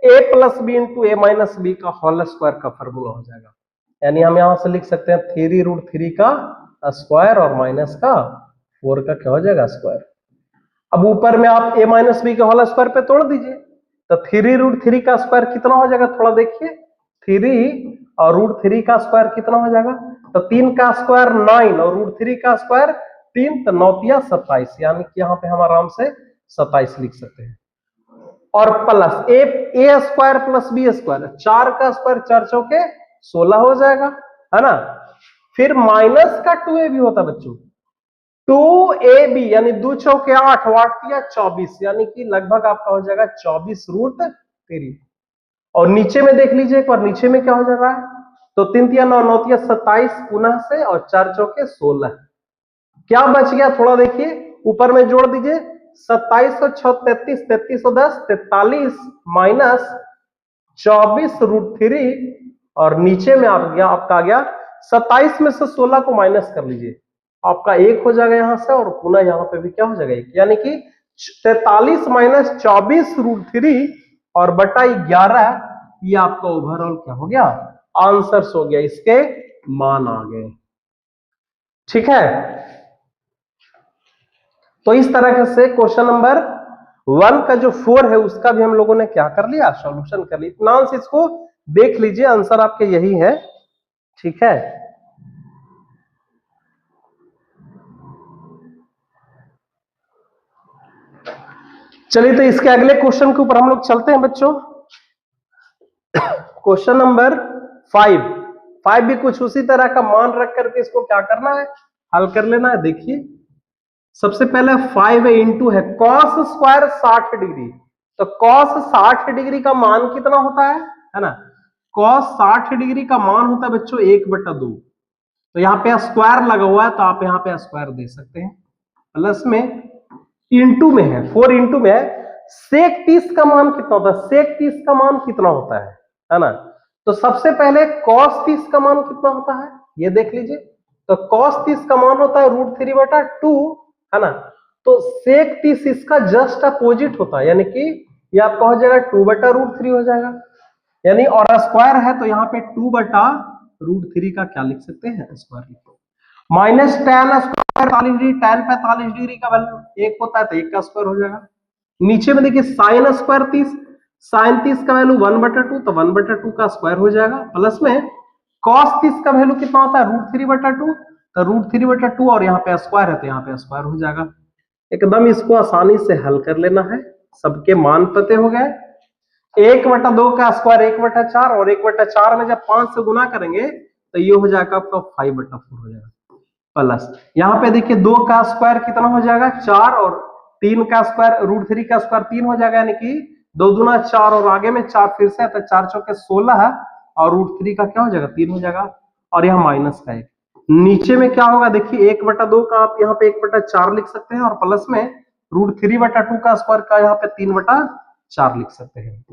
a+b इंटू a-b का होल स्क्वायर का फॉर्मूला हो जाएगा। यानी हम यहां से लिख सकते हैं 3√3 का स्क्वायर और माइनस का 4 का क्या हो जाएगा? स्क्वायर। अब ऊपर में आप a-b के होल स्क्वायर पे तोड़ दीजिए, तो 3√3 का स्क्वायर कितना हो जाएगा? थोड़ा देखिए, 3 और √3 का स्क्वायर कितना हो जाएगा? तो 3 का स्क्वायर 9 और √3 का स्क्वायर 3, तो 9 तिया 27, यानी कि यहाँ पे हम आराम से 27 लिख सकते हैं। और प्लस ए स्क्वायर प्लस बी स्क्वायर, 4 का स्क्वायर 4 चौके 16 हो जाएगा, है ना। फिर माइनस का 2a भी होता है बच्चों, 2ab यानी 2 चौके 8, 8 तिया 24, यानी कि लगभग आपका हो जाएगा 24√3। और नीचे में देख लीजिए एक बार, नीचे में क्या हो जा रहा है? तो 3 तिया 9, 9 तिया 27 पुनः से, और 4 चौके 16, क्या बच गया? थोड़ा देखिए, ऊपर में जोड़ दीजिए, 27 और 6 33, 33 और 10 43 माइनस 24√3, और नीचे में आपका आ गया 27 में से 16 को माइनस कर लीजिए, आपका 1 हो जाएगा यहां से, और पुनः यहां पे भी क्या हो जाएगा? 1, यानी कि 43 माइनस 24√3 और बटा 11, ये आपका ओवरऑल क्या हो गया? आंसर्स हो गया, इसके मान आ गए। ठीक है, तो इस तरह से क्वेश्चन नंबर 1 का जो 4 है उसका भी हम लोगों ने क्या कर लिया? सॉल्यूशन कर लिया। इत्मीनान से इसको देख लीजिए, आंसर आपके यही है। ठीक है, चलिए तो इसके अगले क्वेश्चन के ऊपर हम लोग चलते हैं बच्चों। क्वेश्चन नंबर 5 भी कुछ उसी तरह का मान रख करके इसको क्या करना है, हल कर लेना है। देखिए सबसे पहले 5 है, इंटू है cos स्क्वायर 60 डिग्री। तो cos 60 डिग्री का मान कितना होता है ना, cos 60 डिग्री का मान होता है बच्चों 1/2। तो यहाँ पे स्क्वायर लगा हुआ है तो आप यहाँ पे स्क्वायर दे सकते हैं। प्लस में इंटू में है, 4 इंटू में है sec 30 का मान कितना होता है, sec 30 का मान कितना होता है ना। तो सबसे पहले cos 30 का मान कितना होता है ये देख लीजिए। तो cos 30 का मान होता है √3/2 है ना। तो sec 30 इसका जस्ट अपोजिट होता है, यानी कि ये आपका हो जाएगा 2/√3 हो जाएगा। यानी और स्क्वायर है तो यहाँ पे 2/√3 का क्या लिख सकते हैं, स्क्वायर लिखो। Minus tan square 45 degree, tan 45 degree का वैल्यू 1 होता है तो 1 का स्क्वायर हो जाएगा। नीचे में देखिए sin स्क्वायर 30, sin 30 का वैल्यू 1/2 तो 1/2 का स्क्वायर हो जाएगा। प्लस में cos 30 का वैल्यू कितना होता है √3/2 तो √3/2 और यहाँ पे स्क्वायर है तो यहाँ पे स्क्वायर हो जाएगा। एकदम इसको आसानी से हल कर लेना है, सबके मान पते हो गए। 1/2 का स्क्वायर 1/4 और 1/4 में जब 5 से गुना करेंगे तो ये हो जाएगा आपका 5/4 हो जाएगा। प्लस यहाँ पे देखिए 2 का स्क्वायर कितना हो जाएगा 4 और 3 का स्क्वायर √3 का स्क्वायर 3 हो जाएगा, यानी कि 2 दूना 4 और आगे में 4 फिर से तो 4 चौके 16 है और √3 का क्या हो जाएगा 3 हो जाएगा। और यहाँ माइनस का 1, नीचे में क्या होगा देखिए 1/2 का आप यहाँ पे 1/4 लिख सकते हैं और प्लस में √3/2 का स्क्वायर का यहाँ पे 3/4 लिख सकते हैं।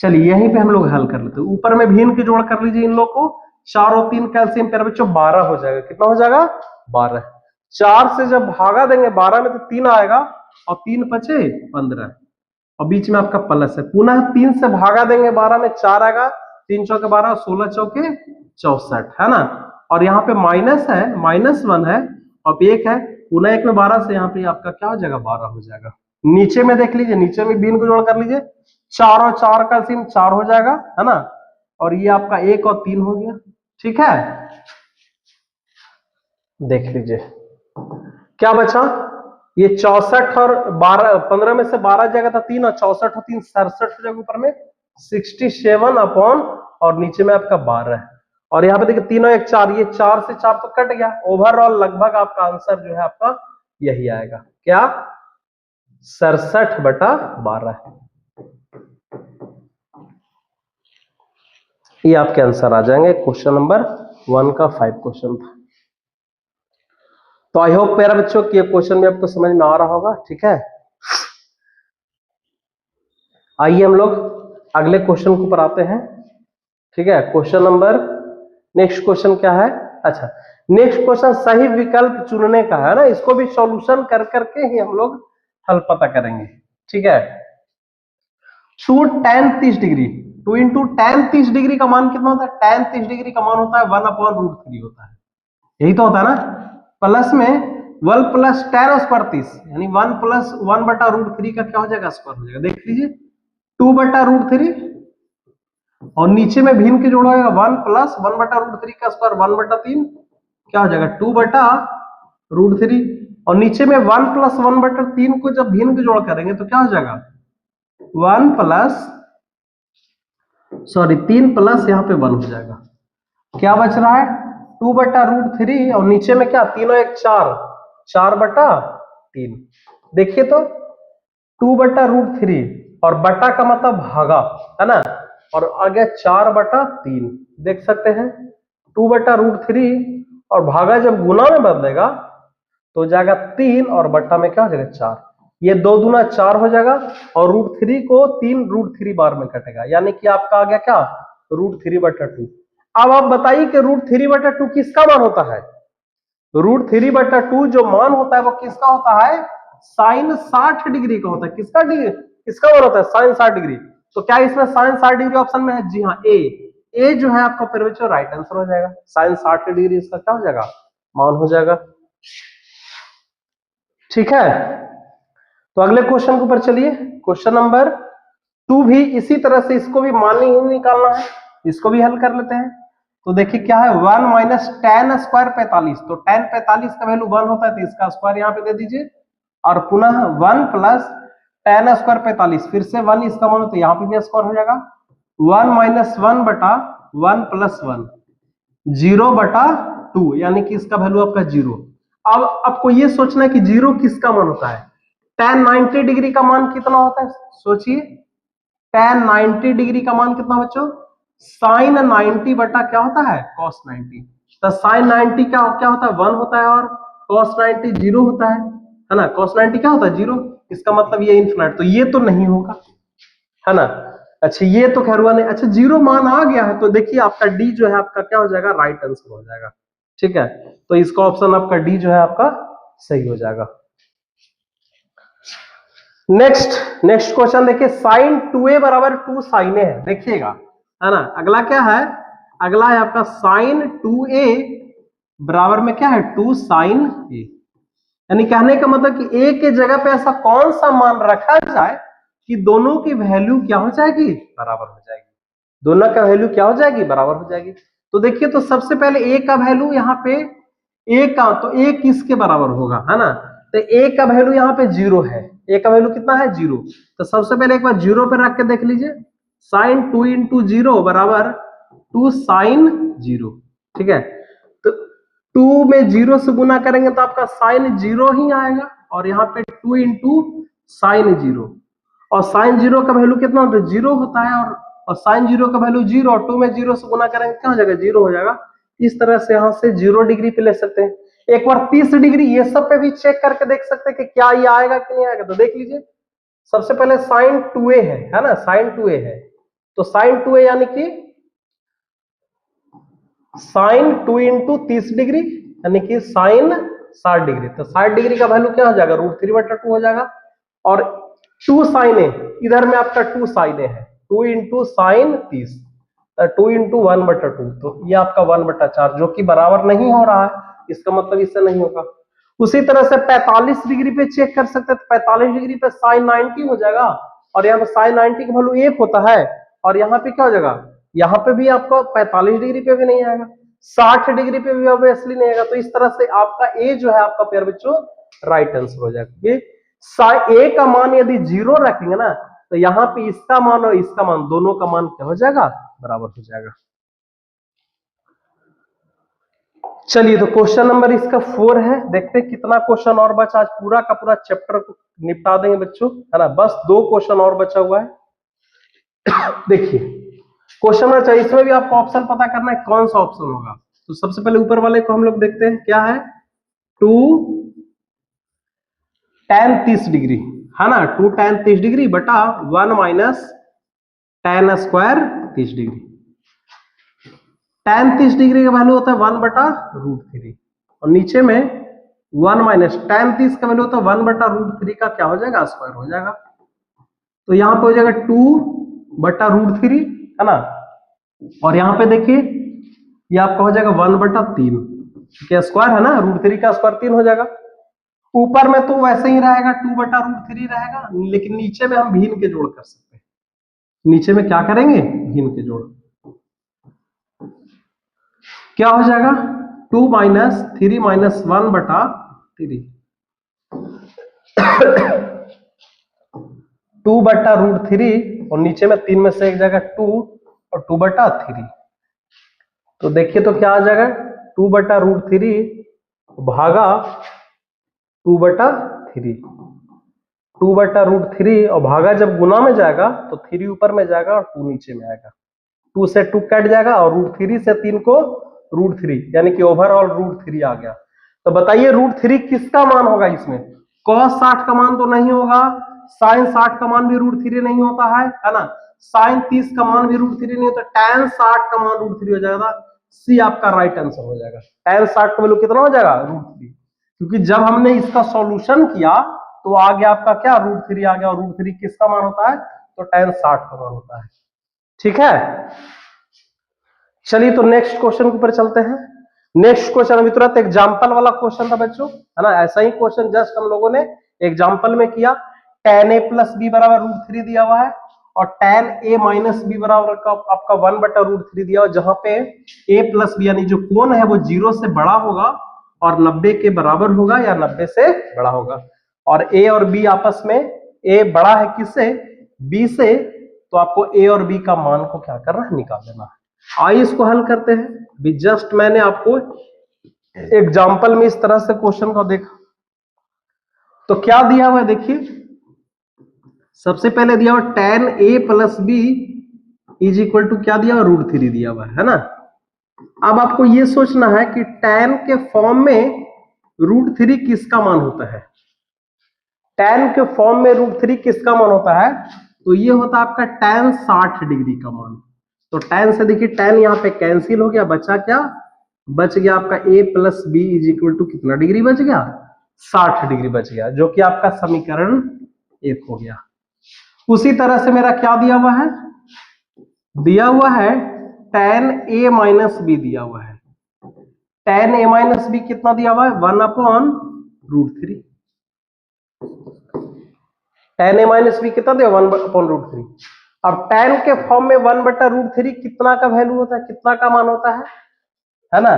चलिए यहीं पे हम लोग हल कर लेते हैं। ऊपर में भिन्न की जोड़ कर लीजिए इन लोग को, 4 और 3 कैल्सियम पेयर बच्चों 12 हो जाएगा। कितना हो जाएगा 12। 4 से जब भागा देंगे 12 में तो 3 आएगा और 3 बचे 15 और बीच में आपका प्लस है। पुनः 3 से भागा देंगे 12 में 4 आएगा, 3 चौके 12 16 चौके 64 है ना। और यहाँ पे माइनस है, -1 है और 1 है, पुनः 1 में 12 से यहाँ पे आपका क्या हो जाएगा 12 हो जाएगा। नीचे में देख लीजिए, नीचे में भिन्न को जोड़ कर लीजिए, 4 और 4 का सिम 4 हो जाएगा है ना। और ये आपका 1 और 3 हो गया, ठीक है। देख लीजिए क्या बचा, ये 64 और 12 15 में से 12 जाएगा था 3 और 64 और 3 67 हो जाएगा, ऊपर में 67 अपॉन और नीचे में आपका 12 है। और यहाँ पे देखिए 3 और 1 4, ये 4 से 4 तो कट गया। ओवरऑल लगभग आपका आंसर जो है आपका यही आएगा, क्या 67/12 है। ये आपके आंसर आ जाएंगे। क्वेश्चन नंबर 1 का 5 क्वेश्चन था। तो आई होप प्यारे बच्चों कि ये क्वेश्चन भी आपको समझ में आ रहा होगा, ठीक है। आइए हम लोग अगले क्वेश्चन के ऊपर आते हैं, ठीक है। क्वेश्चन नंबर नेक्स्ट क्वेश्चन क्या है, अच्छा नेक्स्ट क्वेश्चन सही विकल्प चुनने का है ना। इसको भी सॉल्यूशन कर करके ही हम लोग हल पता करेंगे, ठीक है। 2 tan 30 degree, 2 into tan 30 degree का मान कितना होता है, tan 30 डिग्री का मान होता है 1/√3 होता है, यही तो होता है ना। प्लस में 1 प्लस tan स्क्वायर 30 यानी 1 प्लस 1/√3 का क्या हो जाएगा स्क्वायर हो जाएगा। देख लीजिए 2/√3 और नीचे में भिन्न के जोड़ होगा 1 प्लस 1/√3 का स्क्वायर 1/3 क्या हो जाएगा 2/√3 और नीचे में 1 प्लस 1/3 को जब भिन्न के जोड़ करेंगे तो क्या हो जाएगा 1 प्लस 3 प्लस यहाँ पे 1 हो जाएगा। क्या बच रहा है 2/√3 और नीचे में क्या 3 और 1 4, 4/3। देखिए तो 2/√3 और बटा का मतलब भागा है ना, और आगे 4/3 देख सकते हैं। 2/√3 और भागा जब गुना में बदलेगा तो जाएगा 3 और बट्टा में क्या हो जाएगा 4। ये 2 दूना 4 हो जाएगा और √3 को 3 √3 बार में कटेगा, यानी कि आपका आ गया क्या √3/2। अब आप बताइए कि √3/2 किसका मान होता है। √3/2 जो मान होता है वो किसका होता है, sin 60 डिग्री का होता है। किसका डिग्री, किसका मान होता है sin 60 डिग्री। तो क्या इसमें sin 60 डिग्री ऑप्शन में है, जी हाँ ए जो है आपका फिर राइट आंसर हो जाएगा। sin 60 डिग्री इसका क्या हो जाएगा मान हो जाएगा, ठीक है। तो अगले क्वेश्चन के ऊपर चलिए। क्वेश्चन नंबर 2 भी इसी तरह से, इसको भी मान ही निकालना है, इसको भी हल कर लेते हैं। तो देखिए क्या है 1 माइनस tan स्क्वायर 45, तो tan 45 का वैल्यू 1 होता है तो इसका स्क्वायर यहाँ पे दे दीजिए और पुनः 1 प्लस tan स्क्वायर 45, फिर से 1 इसका मान हो तो यहाँ पे भी स्क्वायर हो जाएगा 1 माइनस 1 बटा 1 प्लस 1 0 बटा 2, यानी कि इसका वैल्यू आपका 0। अब आपको ये सोचना है कि 0 किसका मान होता है। tan 90 डिग्री का मान कितना होता है, सोचिए tan 90 डिग्री का मान कितना बच्चों, sin 90 बटा क्या होता है cos 90। तो sin 90 क्या क्या होता है 1 होता है और cos 90 0 होता है ना। cos 90 क्या होता है 0, इसका मतलब ये इनफिनिट, तो ये तो नहीं होगा है ना। अच्छा ये तो खैर हुआ नहीं। अच्छा 0 मान आ गया है तो देखिए आपका डी जो है आपका क्या हो जाएगा, राइट आंसर हो जाएगा। ठीक है, तो इसका ऑप्शन आपका डी जो है आपका सही हो जाएगा। नेक्स्ट क्वेश्चन देखिए, sin 2a बराबर 2 sin a है, देखिएगा है ना। अगला क्या है, अगला है आपका sin 2a बराबर में क्या है 2 sin a, यानी कहने का मतलब कि a के जगह पे ऐसा कौन सा मान रखा जाए कि दोनों की वैल्यू क्या हो जाएगी, बराबर हो जाएगी, दोनों का वैल्यू क्या हो जाएगी, बराबर हो जाएगी। तो देखिए तो सबसे पहले a का वैल्यू यहाँ पे a का, तो a किसके बराबर होगा है ना, तो a का वैल्यू यहाँ पे 0 है, a का वैल्यू कितना है 0। तो सबसे पहले एक बार 0 पे रख के देख लीजिए, sin 2 इंटू 0 बराबर 2 sin 0। ठीक है, तो 2 में 0 से गुना करेंगे तो आपका sin 0 ही आएगा, और यहाँ पे 2 इंटू sin 0, और sin 0 का वैल्यू कितना होता है 0 होता है, और sin 0 का वैल्यू 0 और 2 में 0 से गुना करेंगे क्या हो जाएगा 0 हो जाएगा। इस तरह से यहाँ से 0 डिग्री पे ले सकते हैं। एक बार 30 डिग्री ये सब पे भी चेक करके देख सकते हैं कि क्या ये आएगा कि नहीं आएगा। तो देख लीजिए सबसे पहले sin 2a है ना, sin 2a है, तो sin 2a यानी कि sin 2 इंटू 30 डिग्री यानी कि sin 60 डिग्री, तो 60 डिग्री का वैल्यू क्या हो जाएगा √3/2 हो जाएगा। और 2 sin a इधर में आपका 2 sin a है, 2 इंटू साइन 30, 2 इंटू 1/2, तो ये आपका 1/4 जो कि बराबर नहीं हो रहा है, इसका मतलब इससे नहीं होगा। उसी तरह से 45 डिग्री पे चेक कर सकते हैं, तो 45 डिग्री पे sin 90 हो जाएगा, और यहाँ पे sin 90 का वैल्यू 1 होता है, और यहाँ पे क्या हो जाएगा, यहाँ पे भी आपको 45 डिग्री पे भी नहीं आएगा, 60 डिग्री पे भी ऑब्वियसली नहीं आएगा। तो इस तरह से आपका ए जो है आपका प्यारे बच्चों राइट आंसर हो जाएगा। ए का मान यदि 0 रखेंगे ना, तो यहाँ पे इसका मान और इसका मान दोनों का मान क्या हो जाएगा, बराबर हो जाएगा। चलिए तो क्वेश्चन नंबर इसका 4 है, देखते हैं कितना क्वेश्चन और बचा, आज पूरा का पूरा चैप्टर को निपटा देंगे बच्चों है ना, बस 2 क्वेश्चन और बचा हुआ है। देखिए क्वेश्चन नंबर 4, इसमें भी आपको ऑप्शन पता करना है कौन सा ऑप्शन होगा। तो सबसे पहले ऊपर वाले को हम लोग देखते हैं क्या है, 2 tan 30 डिग्री है ना, 2 tan 30 डिग्री बटा 1 minus tan square 30 degree. tan 30 degree का वैल्यू होता है 1/√3, और नीचे में 1 माइनस tan 30 का वैल्यू होता है 1/√3 का क्या हो जाएगा, स्क्वायर हो जाएगा। तो यहाँ पे हो जाएगा 2/√3 है ना, और यहाँ पे देखिए ये आपका हो जाएगा 1/3, क्या स्क्वायर है ना, √3 का स्क्वायर 3 हो जाएगा। ऊपर में तो वैसे ही रहेगा 2/√3 रहेगा, लेकिन नीचे में हम भिन्न के जोड़ कर सकते हैं। नीचे में क्या करेंगे, भिन्न के जोड़, क्या हो जाएगा 2 माइनस 3 माइनस 1/3, 2/√3, और नीचे में 3 में से एक जाएगा 2 और 2/3। तो देखिए तो क्या आ जाएगा 2/√3 भागा 2/3, 2/√3 और भागा जब गुना में जाएगा तो 3 ऊपर में जाएगा और 2 नीचे में आएगा, 2 से 2 कट जाएगा, और √3 से 3 को √3, यानी कि ओवरऑल √3 आ गया। तो बताइए √3 किसका मान होगा इसमें, cos 60 का मान तो नहीं होगा, sin 60 का मान भी √3 नहीं होता है ना, sin 30 का मान भी √3 नहीं होता, tan 60 का मान √3 हो जाएगा। सी आपका राइट आंसर हो जाएगा। tan 60 का वैल्यू कितना हो जाएगा √3, क्योंकि जब हमने इसका सॉल्यूशन किया तो आ गया आपका क्या √3 आ गया, और √3 किसका मान होता है, तो tan 60 का मान होता है। ठीक है, चलिए तो नेक्स्ट क्वेश्चन के ऊपर चलते हैं। नेक्स्ट क्वेश्चन अभी तुरंत एग्जांपल वाला क्वेश्चन था बच्चों है ना, ऐसा ही क्वेश्चन जस्ट हम लोगों ने एग्जांपल में किया। tan a प्लस बी बराबर √3 दिया हुआ है, और tan a माइनस बी बराबर का आपका 1/√3 दिया हुआ, जहां पे a प्लस बी यानी जो कोण है वो 0 से बड़ा होगा और 90 के बराबर होगा या 90 से बड़ा होगा, और a और b आपस में ए बड़ा है किससे, बी से, तो आपको ए और बी का मान को क्या करना है, निकाल लेना है। आइए इसको हल करते हैं। भी जस्ट मैंने आपको एग्जाम्पल में इस तरह से क्वेश्चन को देखा, तो क्या दिया हुआ है देखिए, सबसे पहले दिया हुआ tan a plus b is equal to क्या दिया हुआ, √3 दिया हुआ है ना। अब आपको ये सोचना है कि tan के फॉर्म में √3 किसका मान होता है, tan के फॉर्म में √3 किसका मान होता है, तो ये होता है आपका tan 60 डिग्री का मान। तो tan से देखिए tan यहाँ पे कैंसिल हो गया, बचा क्या, बच गया आपका a plus b is equal to कितना डिग्री बच गया, 60 डिग्री बच गया, जो कि आपका समीकरण 1 हो गया। उसी तरह से मेरा क्या दिया हुआ है, दिया हुआ है tan a माइनस बी दिया हुआ है। tan a माइनस बी कितना दिया हुआ है, 1/√3। tan a माइनस बी कितना दिया, 1/√3। अब tan के फॉर्म में 1/√3 कितना का वैल्यू होता है, कितना का मान होता है ना,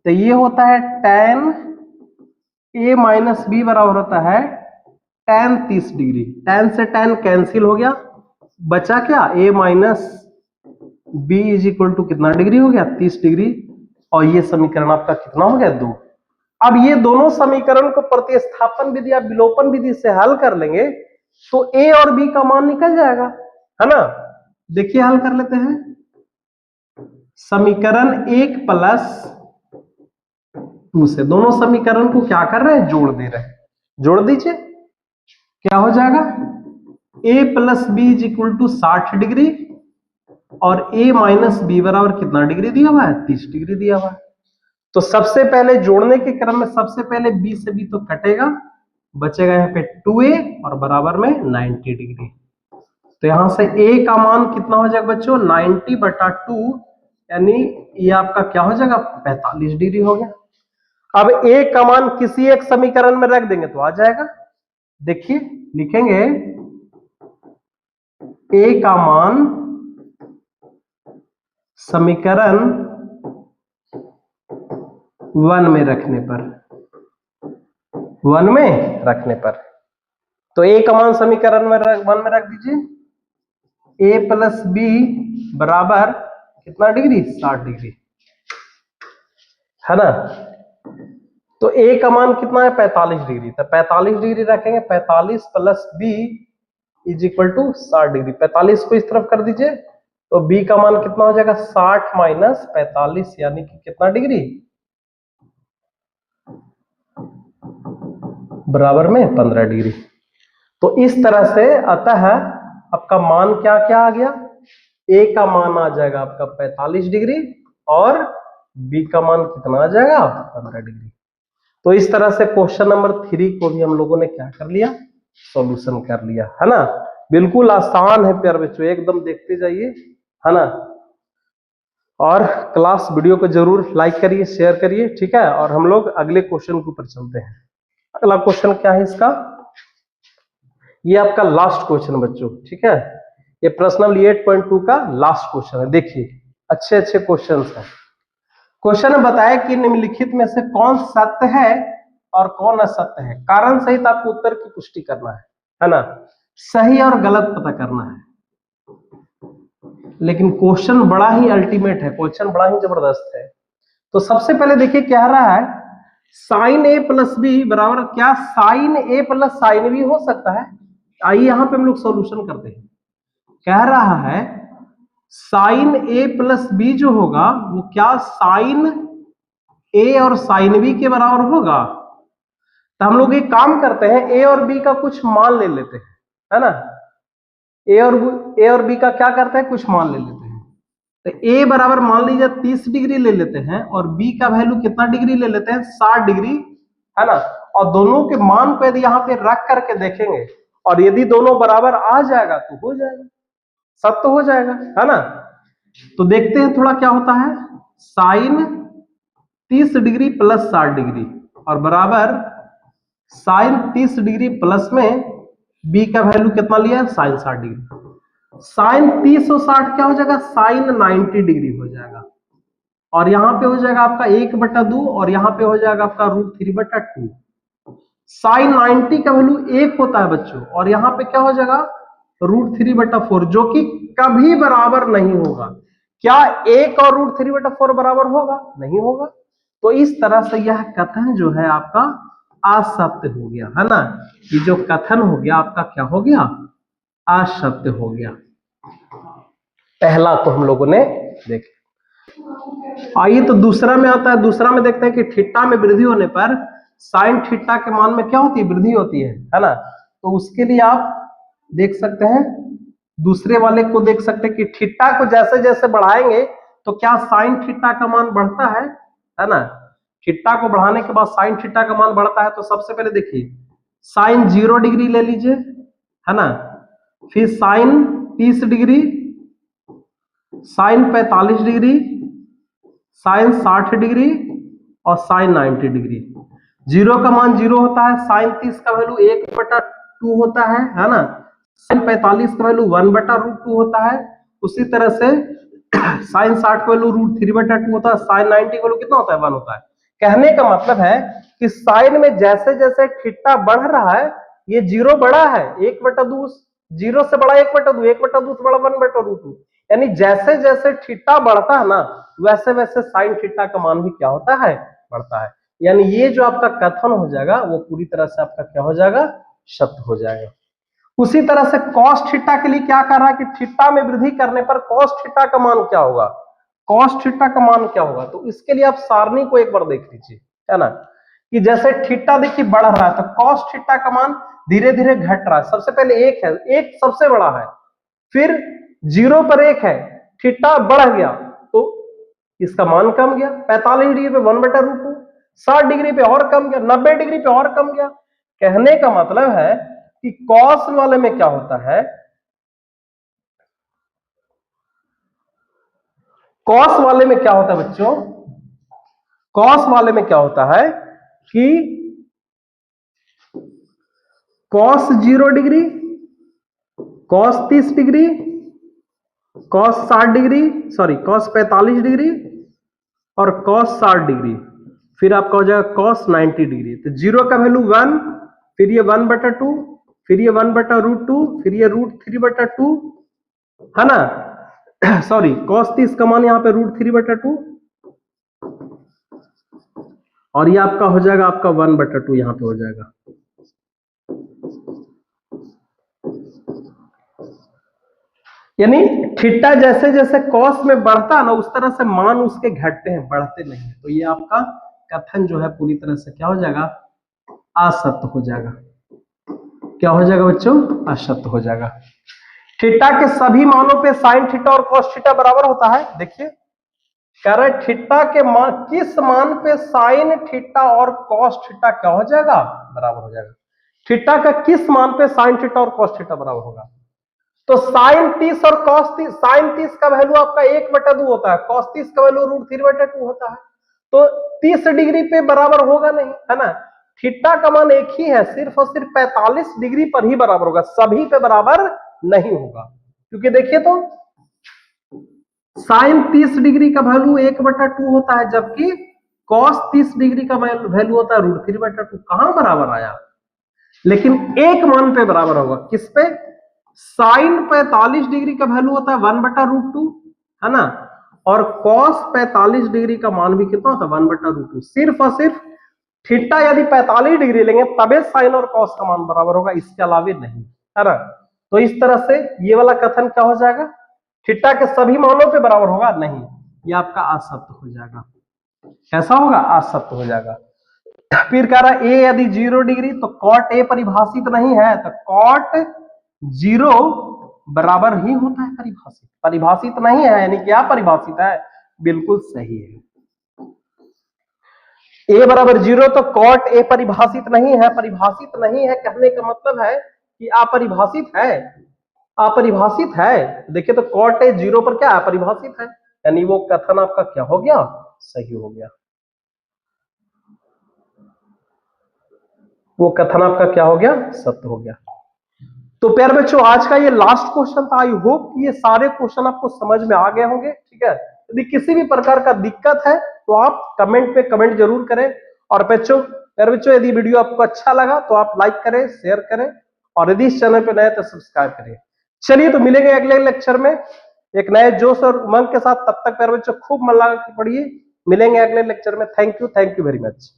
तो ये होता है tan a माइनस बी बराबर होता है tan 30 डिग्री। tan से tan कैंसिल हो गया, बचा क्या, a minus b is equal to कितना डिग्री हो गया, 30 डिग्री। और ये समीकरण आपका कितना हो गया, 2। अब ये दोनों समीकरण को प्रतिस्थापन विधि या विलोपन विधि से हल कर लेंगे तो a और b का मान निकल जाएगा, है ना। देखिए हल कर लेते हैं। समीकरण 1 प्लस 2 से दोनों समीकरण को क्या कर रहे हैं, जोड़ दे रहे हैं। जोड़ दीजिए, क्या हो जाएगा, a plus b is equal to 60 degree और a माइनस बी बराबर कितना डिग्री दिया हुआ है, 30 डिग्री दिया हुआ है। तो सबसे पहले जोड़ने के क्रम में सबसे पहले b से b तो कटेगा, बचेगा यहाँ पे 2a और बराबर में 90 डिग्री। तो यहां से a का मान कितना हो जाएगा बच्चों, 90/2, यानी ये आपका क्या हो जाएगा, 45 डिग्री हो गया। अब a का मान किसी एक समीकरण में रख देंगे तो आ जाएगा। देखिए लिखेंगे a का मान समीकरण 1 में रखने पर, 1 में रखने पर, तो a का मान समीकरण में 1 में रख दीजिए। a प्लस बी बराबर कितना डिग्री, 60 डिग्री, है ना। तो a का मान कितना है, 45 डिग्री, तो 45 डिग्री रखेंगे, 45 plus b is equal to 60 degree. 45 को इस तरफ कर दीजिए तो b का मान कितना हो जाएगा, 60 माइनस 45 यानी कि कितना डिग्री, बराबर में 15 डिग्री। तो इस तरह से अतः आपका मान क्या क्या आ गया, a का मान आ जाएगा आपका 45 डिग्री और b का मान कितना आ जाएगा, 15 डिग्री। तो इस तरह से क्वेश्चन नंबर 3 को भी हम लोगों ने क्या कर लिया, सॉल्यूशन कर लिया, है ना। बिल्कुल आसान है प्यारे बच्चों, एकदम देखते जाइए, है ना। और क्लास वीडियो को जरूर लाइक करिए, शेयर करिए, ठीक है। और हम लोग अगले क्वेश्चन के ऊपर चलते हैं। अगला क्वेश्चन क्या है इसका, ये आपका लास्ट क्वेश्चन बच्चों, ठीक है। ये प्रश्न नंबर 8.2 का लास्ट क्वेश्चन है। देखिए अच्छे अच्छे क्वेश्चन हैं। क्वेश्चन में बताया कि निम्नलिखित में से कौन सत्य है और कौन असत्य है। कारण सहित आपको उत्तर की पुष्टि करना है ना, सही और गलत पता करना है। लेकिन क्वेश्चन बड़ा ही अल्टीमेट है, क्वेश्चन बड़ा ही जबरदस्त है। तो सबसे पहले देखिए क्या रहा है, साइन ए प्लस बी बराबर, क्या साइन ए प्लस साइन बी हो सकता है। आइए यहां पे हम लोग सॉल्यूशन करते हैं। कह रहा है साइन ए प्लस बी जो होगा वो क्या साइन ए और साइन बी के बराबर होगा। तो हम लोग एक काम करते हैं, ए और बी का कुछ मान ले लेते हैं, है ना। ए और बी का क्या करते हैं, कुछ मान ले लेते हैं। तो ए बराबर मान लीजिए 30 डिग्री ले लेते हैं और बी का वैल्यू कितना डिग्री ले लेते हैं, 60 डिग्री, है ना। और दोनों के मान को यदि यहाँ पे रख करके देखेंगे और यदि दोनों बराबर आ जाएगा तो हो जाएगा, सत्य हो जाएगा, है ना। तो देखते हैं थोड़ा क्या होता है, साइन 30 डिग्री प्लस 60 डिग्री और बराबर साइन 30 डिग्री प्लस में बी का वैल्यू कितना लिया है, साइन 60 डिग्री। साइन 30 और 60 क्या हो जाएगा, साइन 90 डिग्री हो जाएगा। और यहां पे हो जाएगा आपका 1/2 और यहां पे हो जाएगा आपका √3/2। साइन 90 का वैल्यू 1 होता है बच्चों, और यहाँ पे क्या हो जाएगा √3/4, जो कि कभी बराबर नहीं होगा। क्या 1 और √3/4 बराबर होगा? नहीं होगा। तो इस तरह से यह कथन जो है आपका असत्य हो गया, है ना। ये जो कथन हो गया आपका क्या हो गया? असत्य हो गया। पहला तो हम लोगों ने देखा। आइए तो दूसरा में आता है। दूसरा में देखते हैं कि थीटा में वृद्धि होने पर साइन थीटा के मान में क्या होती है? वृद्धि होती है ना। तो उसके लिए आप देख सकते हैं, दूसरे वाले को देख सकते हैं कि थीटा को जैसे जैसे बढ़ाएंगे तो क्या साइन थीटा का मान बढ़ता है ना। थीटा को बढ़ाने के बाद साइन थीटा का मान बढ़ता है। तो सबसे पहले देखिए, साइन 0 डिग्री ले लीजिए, है ना। फिर sine 30 degree, sine 45 degree, sine 60 degree और साइन 90 डिग्री। 0 का मान 0 होता है, साइन 30 का वैल्यू 1/2 होता है ना। साइन 45 का वैल्यू 1/√2 होता है। उसी तरह से साइन 60 का वैल्यू √3/2 होता है। साइन 90 का वैल्यू कितना होता है? 1 होता है। कहने का मतलब है कि साइन में जैसे जैसे थीटा बढ़ रहा है, ये 0 बड़ा है 1/2, 0 से बड़ा 1/2, 1/2 से बड़ा 1/√2। यानी जैसे जैसे थीटा बढ़ता है ना, वैसे वैसे साइन थीटा का मान भी क्या होता है? बढ़ता है। यानी ये जो आपका कथन हो जाएगा वो पूरी तरह से आपका क्या हो जाएगा? सत्य हो जाएगा। उसी तरह से कॉस थीटा के लिए क्या कर रहा है कि थीटा में वृद्धि करने पर कॉस थीटा का मान क्या होगा? कॉस थीटा का मान क्या होगा? तो इसके लिए आप सारणी को एक बार देख लीजिए, है ना, कि जैसे थीटा देखिए बढ़ रहा है तो कॉस थीटा का मान धीरे धीरे घट रहा है। सबसे पहले 1 है, 1 सबसे बड़ा है, फिर 0 पर 1 है, थीटा बढ़ गया तो इसका मान कम गया, 45 डिग्री पे 1/√2, 60 डिग्री पे और कम गया, 90 डिग्री पे और कम गया। कहने का मतलब है कि कॉस वाले में क्या होता है, कॉस वाले में क्या होता है बच्चों, कॉस वाले में क्या होता है कि cos 0 degree, cos 30 degree, cos 60 degree, sorry cos 45 degree और कॉस 60 डिग्री, फिर आपका हो जाएगा कॉस 90 डिग्री। तो 0 का वैल्यू 1, फिर ये 1/2, फिर ये 1/√2, फिर ये √3/2, है ना। सॉरी कॉस 30 का मान यहाँ पे √3/2 और ये आपका हो जाएगा आपका 1/2 यहाँ पे हो जाएगा। यानी थीटा जैसे जैसे कॉस में बढ़ता है ना, उस तरह से मान उसके घटते हैं, बढ़ते नहीं। तो ये आपका कथन जो है पूरी तरह से क्या हो जाएगा? असत्य हो जाएगा। क्या हो जाएगा बच्चों? असत्य हो जाएगा। थीटा के सभी मानों पे साइन थीटा और कॉस थीटा बराबर होता है। देखिए कह रहे थीटा के मान, किस मान पे साइन थीटा और कॉस थीटा क्या हो जाएगा? बराबर हो जाएगा। थीटा का किस मान पे साइन थीटा और कॉस थीटा बराबर होगा? तो साइन 30 और कॉस 30, साइन 30 का वैल्यू आपका 1/2 होता है, कॉस 30 का वैल्यू √3/2 होता है। तो 30 डिग्री पे बराबर होगा नहीं, है ना। थीटा का मान एक ही है, सिर्फ और सिर्फ 45 डिग्री पर ही बराबर होगा, सभी पे बराबर नहीं होगा। क्योंकि देखिए तो साइन 30 डिग्री का वैल्यू 1/2 होता है, जबकि कॉस 30 डिग्री का वैल्यू होता है √3/2। कहां बराबर आया? लेकिन एक मान पे बराबर होगा। किस पे? साइन 45 डिग्री का वैल्यू होता है 1/√2, है ना, और कॉस 45 डिग्री का मान भी कितना होता है? 1/√2। सिर्फ और सिर्फ थीटा यदि 45 डिग्री लेंगे तबे साइन और कॉस का मान बराबर होगा, इसके अलावे नहीं, है ना। तो इस तरह से ये वाला कथन क्या हो जाएगा? थीटा के सभी मानों पे बराबर होगा नहीं, ये आपका असत्य हो जाएगा। कैसा होगा? असत्य हो जाएगा। फिर कह रहा है ए यदि 0 डिग्री तो कॉट ए परिभाषित नहीं है, तो कॉट 0 बराबर ही होता है परिभाषित, परिभाषित नहीं है यानी क्या परिभाषित है? बिल्कुल सही है। ए बराबर 0 तो कॉट ए परिभाषित नहीं है, परिभाषित नहीं है कहने का मतलब है कि अपरिभाषित है, अपरिभाषित है। देखिए तो कॉट ए 0 पर क्या है? परिभाषित है, यानी वो कथन आपका क्या हो गया? सही हो गया। वो कथन आपका क्या हो गया? सत्य हो गया। तो प्यारे बच्चों आज का ये लास्ट क्वेश्चन था। आई होप कि ये सारे क्वेश्चन आपको समझ में आ गए होंगे। ठीक है, यदि किसी भी प्रकार का दिक्कत है तो आप कमेंट पे कमेंट जरूर करें। और बच्चों प्यारे बच्चों, यदि वीडियो आपको अच्छा लगा तो आप लाइक करें, शेयर करें, और यदि इस चैनल पर नए तो सब्सक्राइब करें। चलिए तो मिलेंगे अगले लेक्चर में एक नए जोश और उमंग के साथ। तब तक प्यारे बच्चों खूब मन लगा के पढ़िए। मिलेंगे अगले लेक्चर में। Thank you very much.